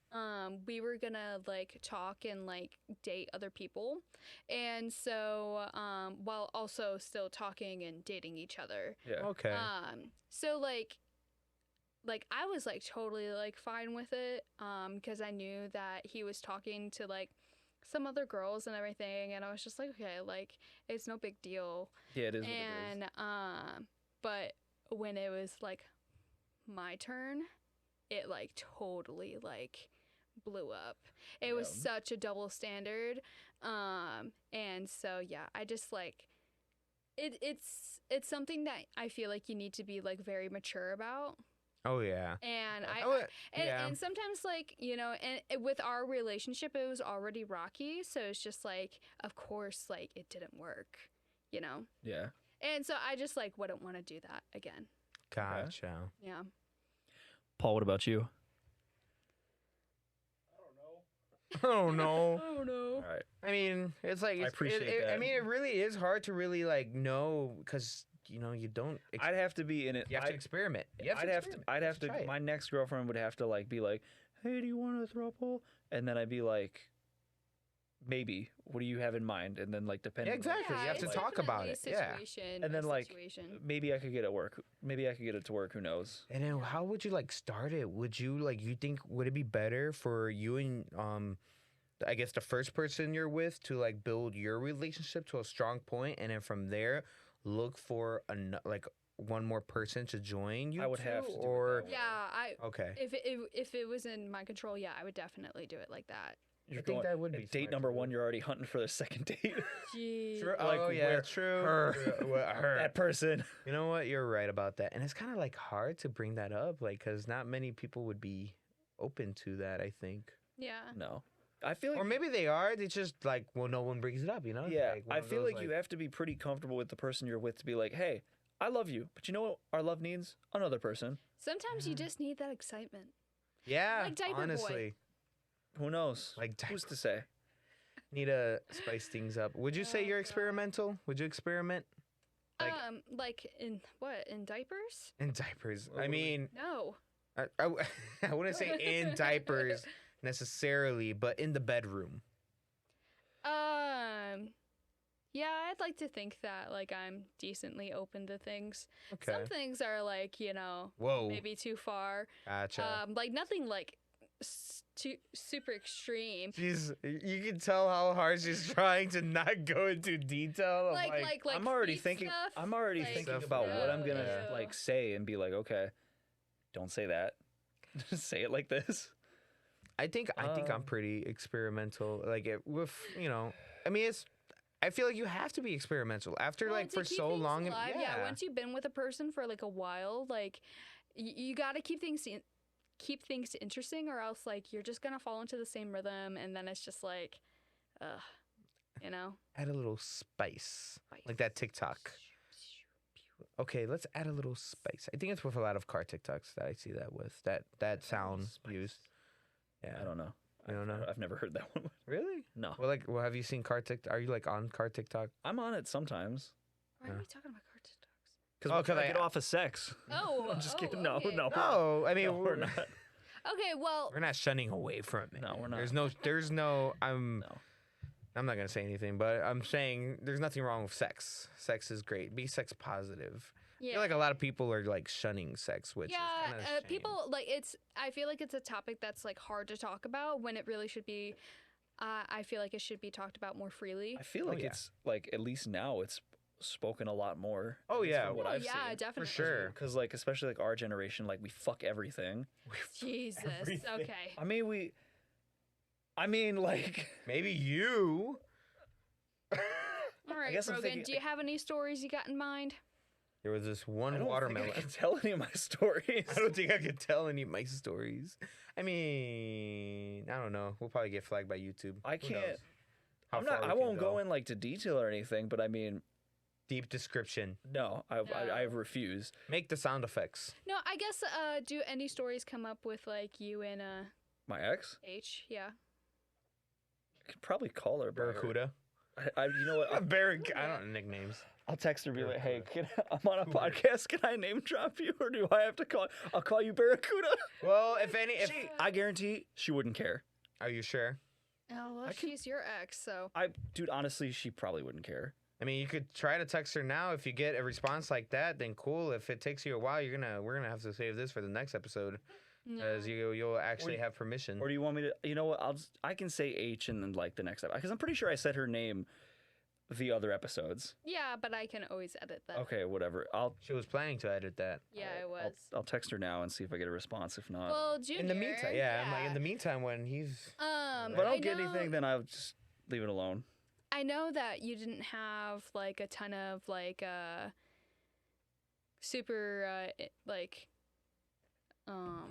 we were gonna like talk and like date other people. And so, while also still talking and dating each other. Yeah. Okay. So like I was like totally like fine with it because I knew that he was talking to like some other girls and everything, and I was just like, okay, like it's no big deal. Yeah, it is what it And but when it was like my turn, it like totally like blew up. It was Yeah. such a double standard. And so yeah, I just like it's something that I feel like you need to be like very mature about. Oh yeah. And I would- yeah. and sometimes like, you know, and with our relationship it was already rocky, so it's just like of course like it didn't work, you know. is. Yeah. And so I just like wouldn't want to do that again. Gotcha. Yeah. Paul, what about you? Oh no. Oh no. All right. I mean, it's like I appreciate I that. mean, it really is hard to really like know because you don't. I'd have to be in it. You have to experiment. You I'd have to. experiment. I'd have Just try to. it. My next girlfriend would have to like be like, "Hey, do you want a throuple?" And then I'd be like, "Maybe. What do you have in mind?" And then like depending. Yeah, exactly. You have to it's talk about definitely it. Yeah. situation And then by like situation. maybe I could get it work. Maybe I could get it to work. Who knows? And then how would you like start it? Would you like you think would it be better for you and I guess the first person you're with to like build your relationship to a strong point, and then from there look for like one more person to join you? I would two, have to do it or that way. Yeah, okay. if it was in my control, yeah, I would definitely do it like that. You're I think that would at be date smart number to do. 1. You're already hunting for the second date. Gee. True. Like, Oh yeah, where- true. her. Her. that person. You know what? You're right about that, and it's kind of like hard to bring that up, like because not many people would be open to that. I think. Yeah. No, I feel like. Or maybe they are. They just like, well, no one brings it up, you know? It's Yeah, like one I of feel those, like you have to be pretty comfortable with the person you're with to be like, hey, I love you, but you know what our love needs? Another person. Sometimes you just need that excitement. yeah, like Diaper Boy. honestly, Who knows? like Who's to say? need to spice things up. Would you say Oh, you're God. experimental? Would you experiment Like- Like in what? In diapers? in diapers? What I would we- mean, No. I wouldn't say in diapers necessarily, but in the bedroom. Yeah, I'd like to think that like I'm decently open to things. Okay. Some things are like, Whoa. maybe too far. Gotcha. Like nothing like too super extreme. She's, you can tell how hard she's trying to not go into detail. Of Like I'm already feet thinking. stuff. I'm already like- thinking Stuff, about what I'm yeah. gonna Ew. like say and be like, okay, don't say that. Just say it like this. I think I'm Um, pretty experimental. Like it with I mean I feel like you have to be experimental after Well, like to for keep so things long. alive, once you've been with a person for like a while, like you got to keep things interesting, or else like you're just gonna fall into the same rhythm, and then it's just like, add a little spice, like that TikTok. Okay, let's add a little spice. I think it's with a lot of car TikToks that I see that with that sound Spice. used. Yeah, I don't know. You don't know? I've never heard that one. Really? No, Well, have you seen car TikTok? Are you like on car TikTok? I'm on it sometimes Why are we talking about car TikToks? because Oh, we're 'cause trying to I- get off of sex. Oh, I'm just oh, kidding. No, okay. no, No, I mean no, we're not. Okay, well, We're not shunning away from it. No, we're not. There's no. No. I'm not gonna say anything, but I'm saying there's nothing wrong with sex. Sex is great. Be sex positive. I yeah. feel like a lot of people are like shunning sex, which is Yeah, kind of people like I feel like it's a topic that's like hard to talk about when it really should be. I feel like it should be talked about more freely. I feel like yeah. it's like at least now it's spoken a lot more. Oh, at least yeah. from what Oh I've yeah, seen. definitely. sure. Because like especially like our generation, like we fuck everything. Jesus. Everything. Okay. I mean like maybe you. All right, guess I'm Rogan. thinking- Do you have any stories you got in mind? There was this I one don't watermelon. think I can tell any of my stories. I don't think I could tell any of my stories. I mean, I don't know. We'll probably get flagged by YouTube. I Who can't. knows how I'm not. far we I can won't go in like to detail or anything, but I mean, Deep description. no, I No. refuse. Make the sound effects. No, I guess. Do any stories come up with like you and My ex, H? Yeah. I could probably call her by her- Barracuda. you know what? I don't know nicknames. I'll text her and be like, "Hey, I'm on a podcast. Can I name drop you, or do I have to call? I'll call you Barracuda." Well, if I guarantee she wouldn't care. are you sure? Oh well, I can- she's your ex, so. Dude, honestly, she probably wouldn't care. I mean, you could try to text her now. If you get a response like that, then cool. If it takes you a while, we're gonna have to save this for the next episode because you'll actually have permission. Or do you want me to? You know what? I can say H in then like the next episode because I'm pretty sure I said her name the other episodes. Yeah, but I can always edit that. Okay, whatever. She was planning to edit that. Yeah, it was. I'll text her now and see if I get a response. If not, Well, Junior. In the meantime, yeah, I'm like in the meantime when he's if I don't get know- anything, then I'll just leave it alone. I know that you didn't have like a ton of like super like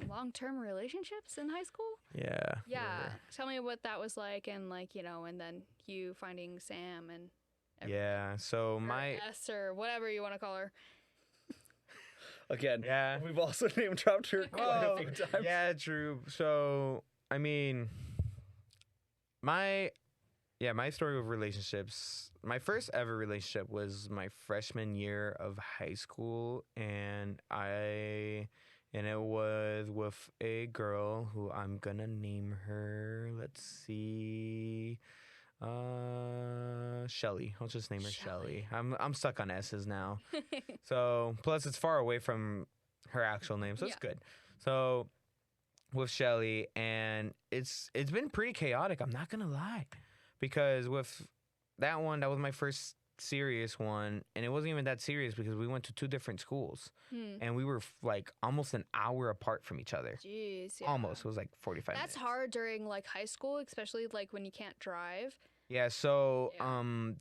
long-term relationships in high school. yeah. Yeah, tell me what that was like, and like and then you finding Sam and Yeah. So or my S or whatever you want to call her. Again, yeah. we've also name dropped her quite a few times. Yeah, true. So I mean, my yeah, my story with relationships. My first ever relationship was my freshman year of high school, and it was with a girl who I'm gonna name her. Let's see. Shelly. I'll just name her Shelly. I'm stuck on S's now. So plus it's far away from her actual name, so it's good. So with Shelly, and it's been pretty chaotic, I'm not gonna lie. Because with that one, that was my first serious one, and it wasn't even that serious because we went to 2 different schools. And we were like almost an hour apart from each other. Jeez, yeah. Almost. It was like 45 That's minutes. hard during like high school, especially like when you can't drive. Yeah, so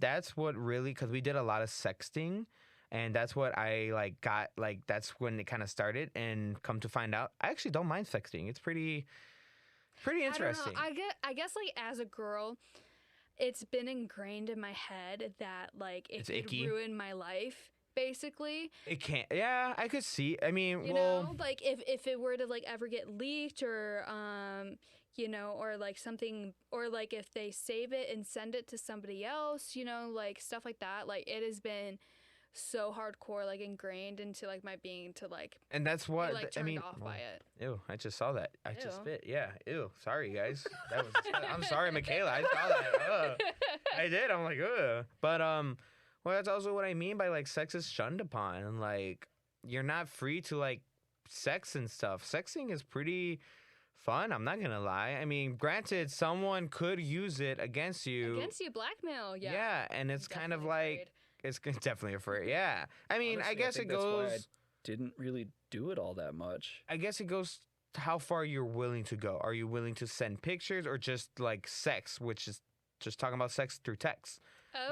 that's what really, because we did a lot of sexting, and that's what I like got, like that's when it kind of started, and come to find out, I actually don't mind sexting. It's pretty interesting. I guess like as a girl, it's been ingrained in my head that like it could icky. ruin my life. Basically, It can't. Yeah, I could see. I mean, you well, know, like if it were to like ever get leaked or you know, or like something, or like if they save it and send it to somebody else, you know, like stuff like that. Like it has been so hardcore, like ingrained into like my being to like. and that's what be, like I turned mean. off by it. Ew! I just saw that. I just Ew. spit. Yeah. Ew. Sorry, guys. That was. I'm sorry, Michaela. I saw that. Ugh. I did. I'm like, ugh. But well, that's also what I mean by like sex is shunned upon, and like you're not free to like sex and stuff. Sexing is pretty fun. I'm not gonna lie. I mean, granted, someone could use it against you. Against you, blackmail. Yeah. Yeah, and it's kind of Definitely like it's definitely afraid. Yeah. I mean, Honestly, I guess think it that's why I goes. didn't really do it all that much. I guess it goes to how far you're willing to go. Are you willing to send pictures or just like sex, which is just talking about sex through text?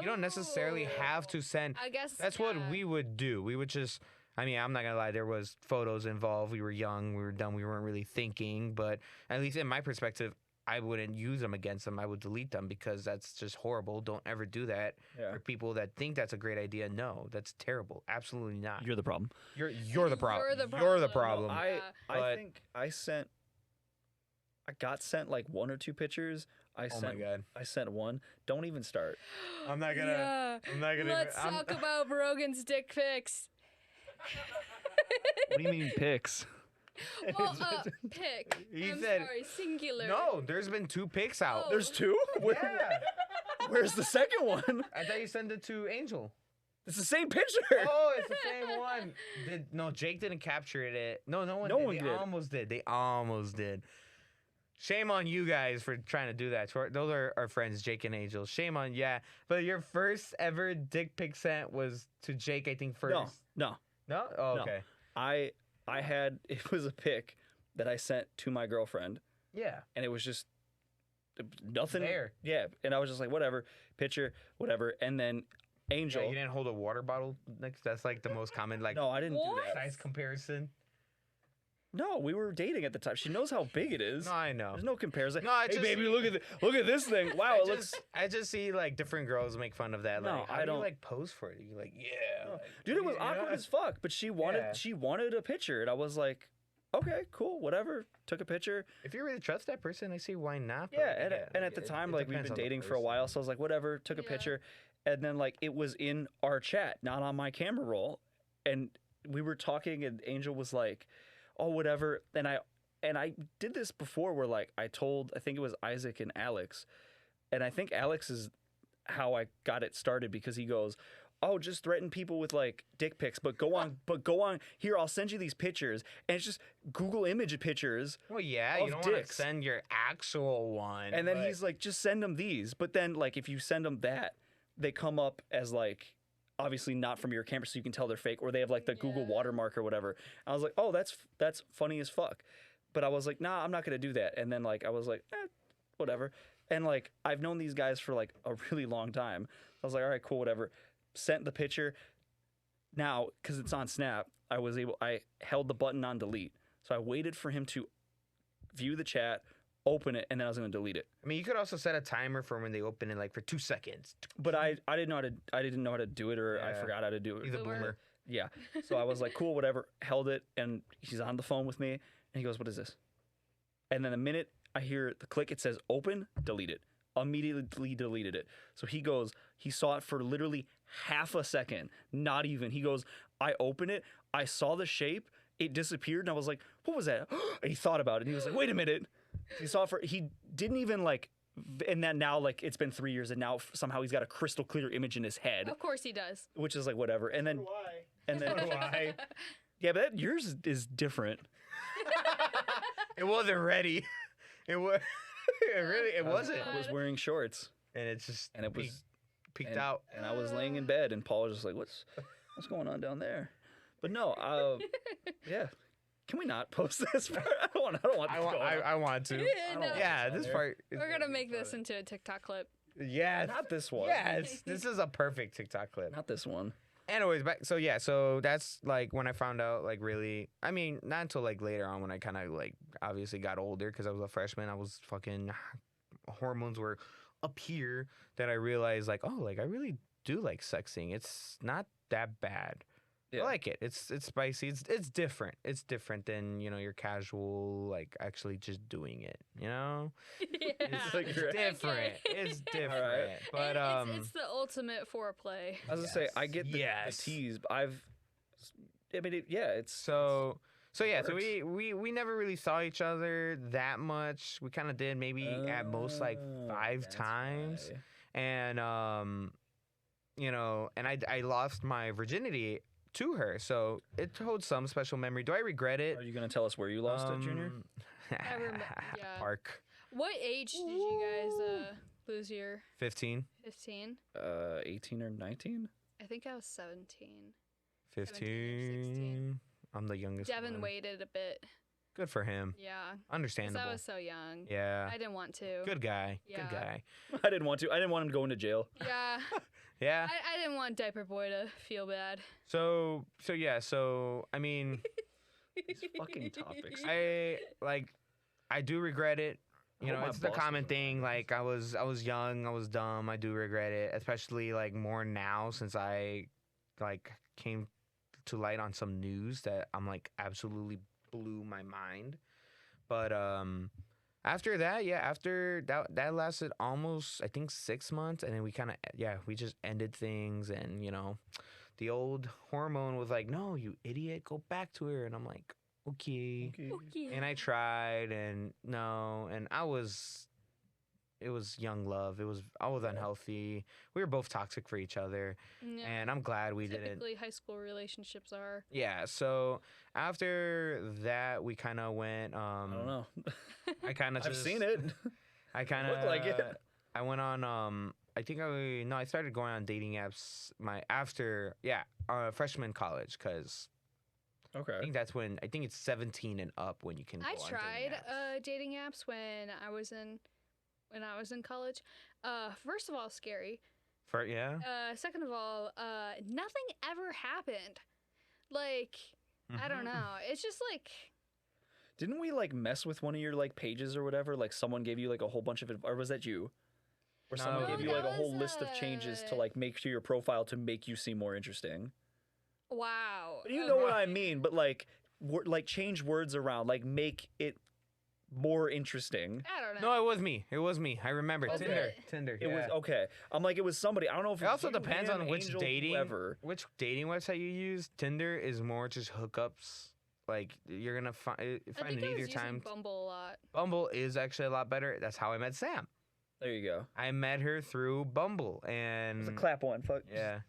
You don't necessarily have to send. I guess That's what we would do. We would just. I mean, I'm not gonna lie. There was photos involved. We were young. We were dumb. We weren't really thinking. But at least in my perspective, I wouldn't use them against them. I would delete them because that's just horrible. Don't ever do that. Yeah. For people that think that's a great idea, no, that's terrible. Absolutely not. You're the problem. You're the problem. You're the You're the problem. problem. Yeah. I But- think I got sent like 1 or 2 pictures. Oh my god. I sent one. Don't even start. I'm not gonna. Yeah. I'm not gonna. Let's talk about Brogan's dick pics. What do you mean pics? Well, pic. He I'm said- sorry, singular. No, there's been 2 pics out. Oh. There's 2? Yeah. Where's the second one? I thought you sent it to Angel. It's the same picture. Oh, it's the same one. No, Jake didn't capture it. No one No did. one They did. almost did. They almost did. Shame on you guys for trying to do that. Those are our friends, Jake and Angel. Shame on, yeah. But your first ever dick pic sent was to Jake, I think, first. No. No? Oh, No. okay. I had, it was a pic that I sent to my girlfriend, Yeah. and it was just nothing. There. Yeah, and I was just like, whatever, picture, whatever. And then Angel. Yeah, you didn't hold a water bottle next. That's like the most common like No, I didn't What? do that. size comparison. No, we were dating at the time. She knows how big it is. No, I know. There's no comparison. No, I hey, just- baby, look at this thing. Wow, it looks. I just see like different girls make fun of that. No, Like, how I do you don't- like pose for it. You're like, yeah, like, Dude, it was you know? awkward as fuck. But she wanted Yeah. she wanted a picture, and I was like, okay, cool, whatever. Took a picture. If you really trust that person, I see why not. but, Yeah, and at the it- time, it like we've depends been on the dating for a person. while, so I was like, whatever. Took a Yeah. picture, and then like it was in our chat, not on my camera roll, and we were talking, and Angel was like, oh, whatever, and I did this before, where like I think it was Isaac and Alex, and I think Alex is how I got it started because he goes, oh, just threaten people with like dick pics, but go on here, I'll send you these pictures, and it's just Google image pictures. Well, yeah, of you don't want to dicks. send your actual one. And then but- he's like, just send them these. But then, like, if you send them that, they come up as, like, obviously not from your camera, so you can tell they're fake, or they have, like, the Google Yeah. watermark or whatever. I was like, oh, that's funny as fuck. But I was like, nah, I'm not going to do that. And then, like, I was like, whatever. And, like, I've known these guys for, like, a really long time. I was like, all right, cool, whatever. Sent the picture. Now, because it's on Snap, I held the button on delete. So I waited for him to view the chat, open it, and then I was going to delete it. I mean, you could also set a timer for when they open it, like for 2 seconds. But I didn't know how to do it, or I Yeah. forgot how to do it. He's a Boomer. boomer. Yeah. So I was like, cool, whatever. Held it, and he's on the phone with me, and he goes, what is this? And then the minute I hear the click, it says open, delete it. immediately deleted it. So he goes, he saw it for literally half a second, not even. He goes, I opened it, I saw the shape, it disappeared, and I was like, what was that? And he thought about it, and he was like, wait a minute. He saw it he didn't even like, and then now like it's been 3 years, and now somehow he's got a crystal clear image in his head, Of course he does. which is like whatever. And then, Why? and then, Why? yeah, but yours is different. It wasn't ready. It was. It wasn't. I was wearing shorts, And it just and it was peeked and, out. and I was laying in bed, and Paul was just like, what's going on down there? But no, yeah. Can we not post this part? I don't want this going on. I want to. Yeah, no. Yeah, this part. We're gonna make this into a TikTok clip. Yeah, Not this one. yes. This is a perfect TikTok clip. Not this one. Anyways, so that's like when I found out, like, really, I mean, not until like later on when I kind of like obviously got older because I was a freshman. I was fucking, hormones were up here, that I realized like, oh, like I really do like sexing. It's not that bad. Yeah. I like it. It's spicy. It's different. It's different than, your casual, like, actually just doing it, Yeah. It's, like it's you're- different. It's different. Alright. But It's the ultimate foreplay. I was gonna say, I get the Yes. tease. But it's so yeah, so works. we never really saw each other that much. We kind of did maybe at most like 5 that's times. why. And and I lost my virginity to her, so it holds some special memory. Do I regret it? Are you gonna tell us where you lost it, Junior? I remember- yeah. Park. What age did you guys lose your 15. 15? 18 or 19? I think I was 17. 15. I'm the youngest Devon one. waited a bit. Good for him. Yeah. 'Cause Understandable. I was so young. Yeah. I didn't want to. Good guy. Yeah. Good guy. I didn't want to. I didn't want him going to jail. Yeah. Yeah. I didn't want Diaper Boy to feel bad. So I mean, These fucking topics. I do regret it. I hope my It's the boss common doesn't thing. Like I was young, I was dumb. I do regret it, especially like more now since I like came to light on some news that I'm like absolutely blew my mind. But after that, after that lasted almost I think 6 months, and then we just ended things, and the old hormone was like, no, you idiot, go back to her, and I'm like, okay. Okay. And I tried, and no, and it was young love. I was unhealthy. We were both toxic for each other, Yeah. and I'm glad we didn't. Typically, high school relationships are. Yeah. So after that, we kind of went. I don't know. I kind of. I've seen it. I kind of Looked like it. I went on. I started going on dating apps. Freshman college, because I Okay. think that's when it's 17 and up when you can. I go on tried dating apps. dating apps when I was in college. First of all, scary. Second of all, nothing ever happened. Like, I don't know. It's just like, Didn't we like mess with one of your like pages or whatever? Like someone gave you like a whole bunch of or was that you? Or someone No, gave you that like a whole was, list of changes to like make to your profile to make you seem more interesting. wow. You know what I mean? But like like change words around, like make it more interesting. I don't know. No, it was me. It was me. I remember. Was Tinder. it? Tinder. It was yeah. okay. I'm like it was somebody. I don't know if It also you, depends him, on which Angel, dating whoever. website you use. Tinder is more just hookups. Like you're gonna find I find think an I was easier using time. Bumble a lot. Bumble is actually a lot better. That's how I met Sam. There you go. I met her through Bumble, and It's a clap one. Fuck. yeah.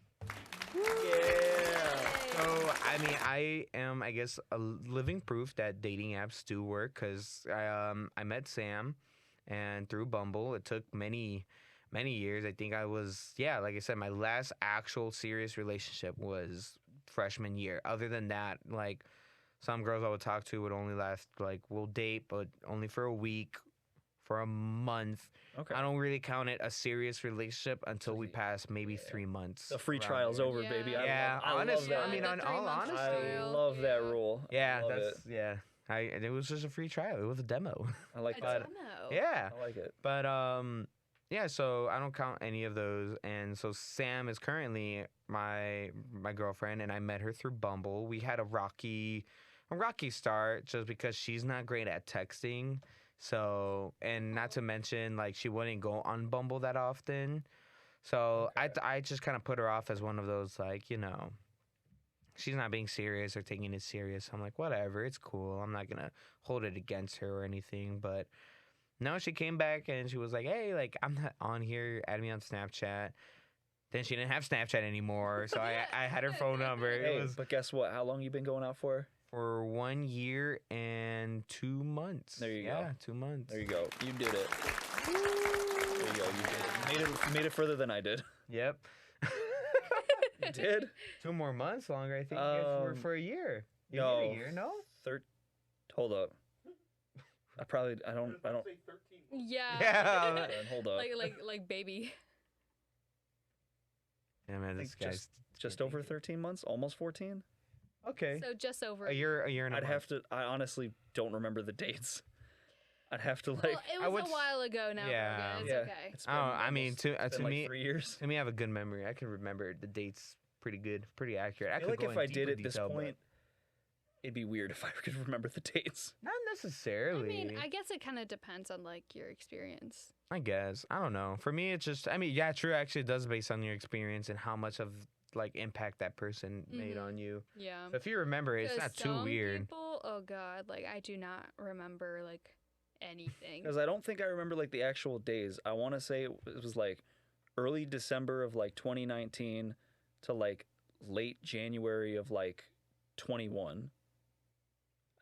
Yeah. So I mean, I am, I guess, a living proof that dating apps do work, because I met Sam, and through Bumble, it took many years. I think I was, like I said, my last actual serious relationship was freshman year. Other than that, like some girls I would talk to would only last, like, we'll date, but only for a week, for a month. Okay. I don't really count it a serious relationship until we pass maybe 3 months. The free around trial's there. over, Yeah. baby. Yeah, I love honestly, that. I mean, The on all 3 month honesty, I trial. love that Yeah. rule. yeah, I love that's it. yeah. And it was just a free trial. It was a demo. I like I that. don't know. Yeah, I like it. but yeah. So I don't count any of those. And so Sam is currently my girlfriend, and I met her through Bumble. We had a rocky start just because she's not great at texting. So, and not to mention, like, she wouldn't go on Bumble that often. So I just kind of put her off as one of those, like, she's not being serious or taking it serious. I'm like, whatever, it's cool. I'm not gonna hold it against her or anything. But no, she came back and she was like, hey, like, I'm not on here. Add me on Snapchat. Then she didn't have Snapchat anymore, so I had her phone number. Hey, It was but guess what? How long you been going out for? for 1 year and 2 months. There you go. Yeah, 2 months. There you go. You did it. There you go. You did it. You made it further than I did. Yep. You did? 2 more months longer, I think, for a year. You No. did a year, no? Hold up. I don't. Say 13. Yeah. Yeah. Hold up. like baby. Yeah, man, I this think guy's just over 13 months, almost 14. okay. So just over A year and a I'd month. have to. I honestly don't remember the dates. I'd have to like. Well, it I was would a while ago now. yeah. Morgan. It's Yeah. okay. It's I don't know, I mean, almost- to it's been like me, 3 years. to me, I have a good memory. I can remember the dates pretty good, pretty accurate. I feel could like go if in I did deeper at this detail, but point, it'd be weird if I could remember the dates. not I necessarily. mean, I guess it kind of depends on like your experience. I guess. I don't know. For me, it's just, I mean, yeah, true. Actually, it does based on your experience and how much of, like, impact that person made Mhm. on you. Yeah. So if you remember it, it's 'Cause not too some weird. People, oh god, like I do not remember like anything. Because I don't think I remember like the actual days. I want to say it was like early December of like 2019 to like late January of like 21.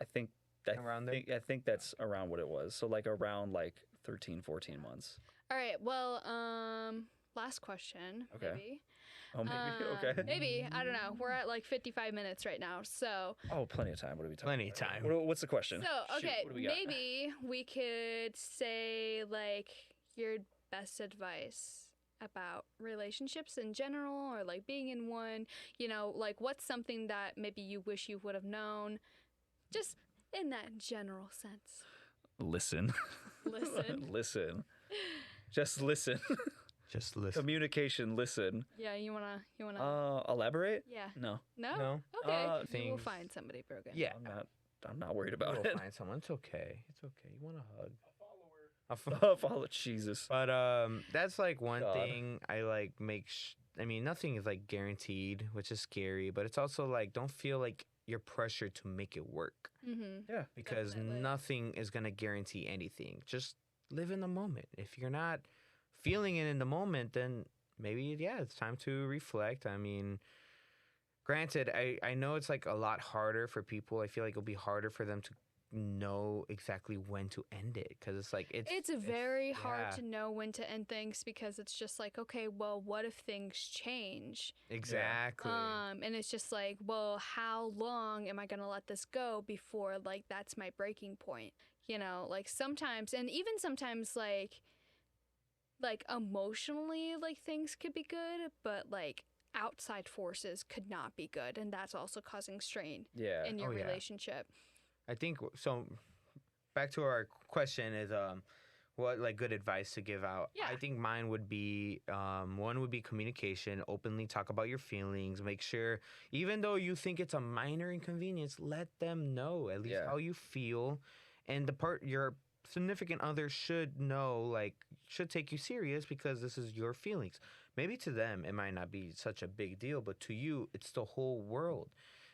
I think Around there? I think that's around what it was. So like around like 13, 14 months. All right. Well, last question. Okay. Maybe. Oh, maybe. Okay. Maybe. I don't know. We're at like 55 minutes right now. So. Oh, plenty of time. What are we talking Plenty about? of time. What's the question? So Shoot, okay, what do we got? maybe we could say like your best advice about relationships in general or like being in one, like what's something that maybe you wish you would have known just in that general sense. Listen. Listen. Listen. Just listen. Just listen. Communication. Listen. Yeah, you want to Elaborate? Yeah. No. No? No. Okay. You will things- find somebody broken. Yeah. I'm not worried about We'll it. find someone. It's okay. It's okay. You want a hug. A Follow Jesus. But that's like one God. thing I like I mean, nothing is like guaranteed, which is scary, but it's also like don't feel like you're pressured to make it work Mm-hmm. Yeah. because Definitely. nothing is going to guarantee anything. Just live in the moment. If you're not feeling it in the moment, then maybe it's time to reflect. I mean, granted, I know it's like a lot harder for people. I feel like it'll be harder for them to know exactly when to end it because it's like It's very hard yeah. to know when to end things because it's just like, okay, well, what if things change? exactly And it's just like, well, how long am I going to let this go before like that's my breaking point? Like sometimes, and even sometimes like emotionally, like things could be good, but like outside forces could not be good. And that's also causing strain Yeah. in your Oh, yeah. relationship. I think so. Back to our question is what like good advice to give out. Yeah. I think mine would be one would be communication. Openly talk about your feelings. Make sure, even though you think it's a minor inconvenience, let them know at least Yeah. how you feel, and your significant other should know, like, should take you serious because this is your feelings. Maybe to them it might not be such a big deal, but to you it's the whole world.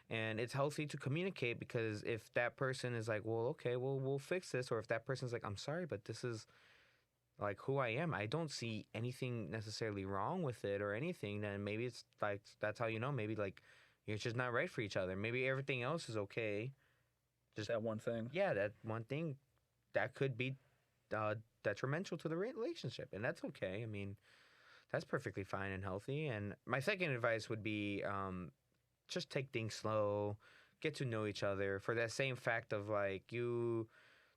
And it's healthy to communicate because if that person is like, well, okay, well, we'll fix this. Or if that person's like, I'm sorry, but this is like who I am. I don't see anything necessarily wrong with it or anything. Then maybe it's like, that's how you know, maybe like you're just not right for each other. Maybe everything else is okay. Just that one thing. Yeah, that one thing that could be detrimental to the relationship. And that's okay. I mean, that's perfectly fine and healthy. And my second advice would be, just take things slow, get to know each other for that same fact of like you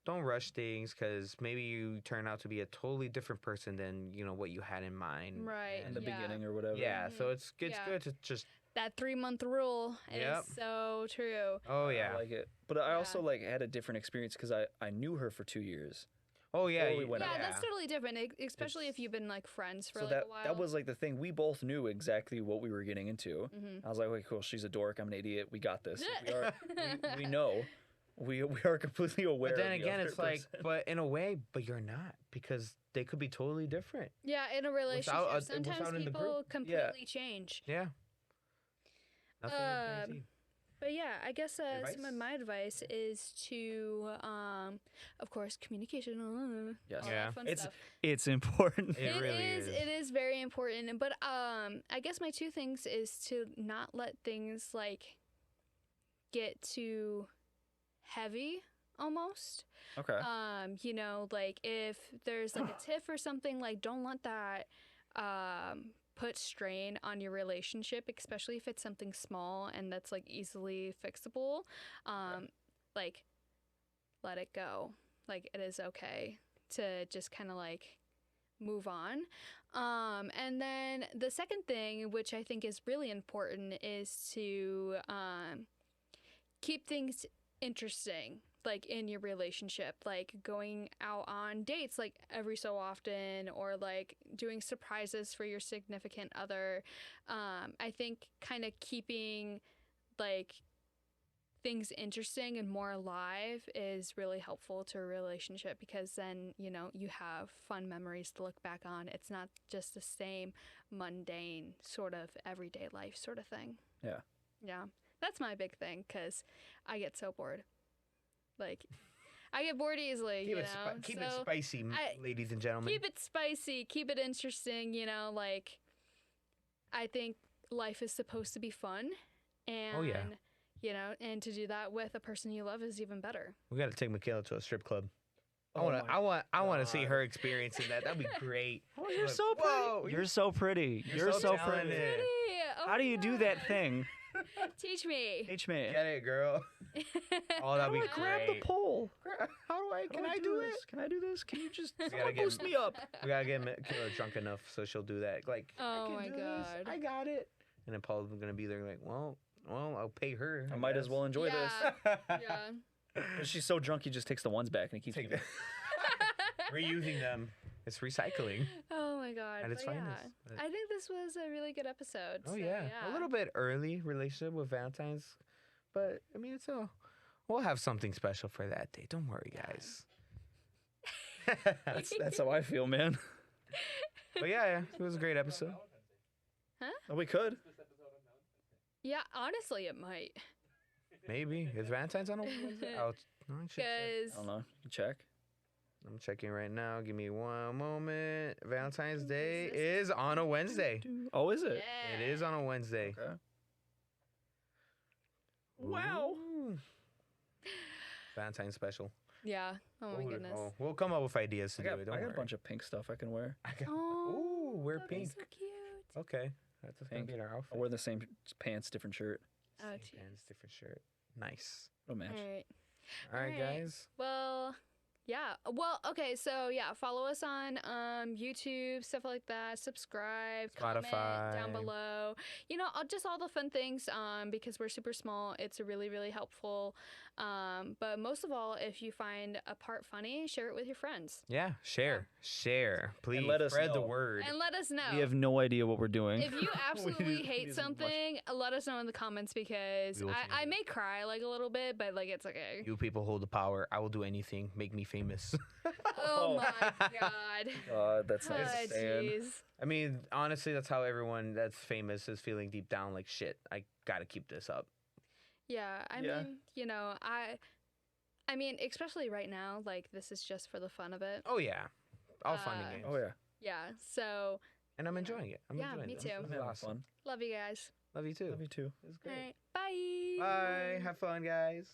don't rush things because maybe you turn out to be a totally different person than what you had in mind. Right. In the Yeah. beginning or whatever. Yeah, so it's Yeah. good to just That 3-month rule Yep. is so true. oh yeah I like it. But I Yeah. also like had a different experience because I knew her for 2 years. oh yeah before we went Yeah, out. that's totally different, especially if you've been like friends for So like that a while. that was like the thing. We both knew exactly what we were getting into. Mhm. I was like, okay, cool. She's a dork. I'm an idiot. We got this. Like, we know. We are completely aware. But then of the again, other it's like, person. but in a way, but you're not because they could be totally different. Yeah, in a relationship, sometimes without in the people group. completely change. Yeah. Nothing is guaranteed. But yeah, I guess some Advice? of my advice is to, of course, communication. Yes. All Yeah. that fun It's stuff. it's important. It really is. It is very important. But I guess my two things is to not let things like get too heavy almost. Okay. You know, like if there's like a tiff or something, like don't let that put strain on your relationship, especially if it's something small and that's like easily fixable. Like let it go. Like it is okay to just kind of like move on. And then the second thing, which I think is really important, is to keep things interesting, like in your relationship, like going out on dates like every so often, or like doing surprises for your significant other. I think kind of keeping like things interesting and more alive is really helpful to a relationship, because then, you know, you have fun memories to look back on. It's not just the same mundane sort of everyday life sort of thing. Yeah. Yeah. That's my big thing, because I get so bored. Like, I get bored easily, Keep you it know? keep it So spicy, I- ladies and gentlemen. keep it spicy, keep it interesting, you know? Like, I think life is supposed to be fun. And, Oh, yeah. you know, and to do that with a person you love is even better. We got to take Michaela to a strip club. Oh my I want to see God. her experiencing that. That'd be great. Oh, you're Like, so pretty. whoa, You're so pretty. You're so pretty. talented. Oh How do you do that thing? Teach me. Teach me. Get it, girl. Oh, that'd be Grab great. the pole. How do I? Can I do it? this? Can I do this? Can you just gotta get- boost me up? We gotta get Michaela drunk enough so she'll do that. Like, I Oh can my do this. God. I got it. And then Paul's gonna be there, like, well, I'll pay her. I might as well enjoy Yeah. this. Yeah. But she's so drunk, he just takes the ones back and he keeps Take giving. reusing them. It's recycling. Oh my God. At its But finest. yeah, I think this was a really good episode. Oh so, yeah. A little bit early relationship with Valentine's, but I mean we'll have something special for that day. Don't worry, guys. That's how I feel, man. But yeah, it was a great episode. Oh, we could. Yeah, honestly, it might. Maybe is Valentine's on a Wednesday? I should check. Because I don't know. You can check. I'm checking right now. Give me one moment. Valentine's Day is on a Wednesday. Oh, is it? yeah. It is on a Wednesday. Okay. Wow. Ooh. Valentine's special. Yeah. Oh my goodness. Oh, we'll come up with ideas to I got, do it. Don't I got worry. a bunch of pink stuff I can wear. Oh, Ooh, wear that'd be pink. so cute. Okay, that's gonna Pink. be our outfit. I wear the same pants, different shirt. Oh, Same geez. pants, different shirt. Nice. It'll match. All right. All right, Alright. guys. Well, yeah. Well, okay. So yeah, follow us on YouTube, stuff like that. Subscribe, comment down Spotify. below. You know, just all the fun things. Because we're super small, it's really really helpful. But most of all, if you find a part funny, share it with your friends Yeah, share. Please let us spread the know. word. and let us know. We have no idea what we're doing. If you absolutely We hate just mush- something, let us know in the comments, because We will change I it. may cry like a little bit, but like it's okay. You people hold the power. I will do anything. Make me famous. Oh my god. That's nice Oh to stand. jeez. I mean, honestly, that's how everyone that's famous is feeling deep down. Like, shit, I gotta keep this up. Yeah, I Yeah. mean, you know, I mean, especially right now, like this is just for the fun of it. Oh yeah, all fun and Uh, games. Oh yeah. Yeah. So And I'm enjoying it. I'm Yeah, enjoying me it. too. This I'm is having awesome. fun. love you guys. Love you too. Love you too. This is All great. right. Bye. Bye. Have fun, guys.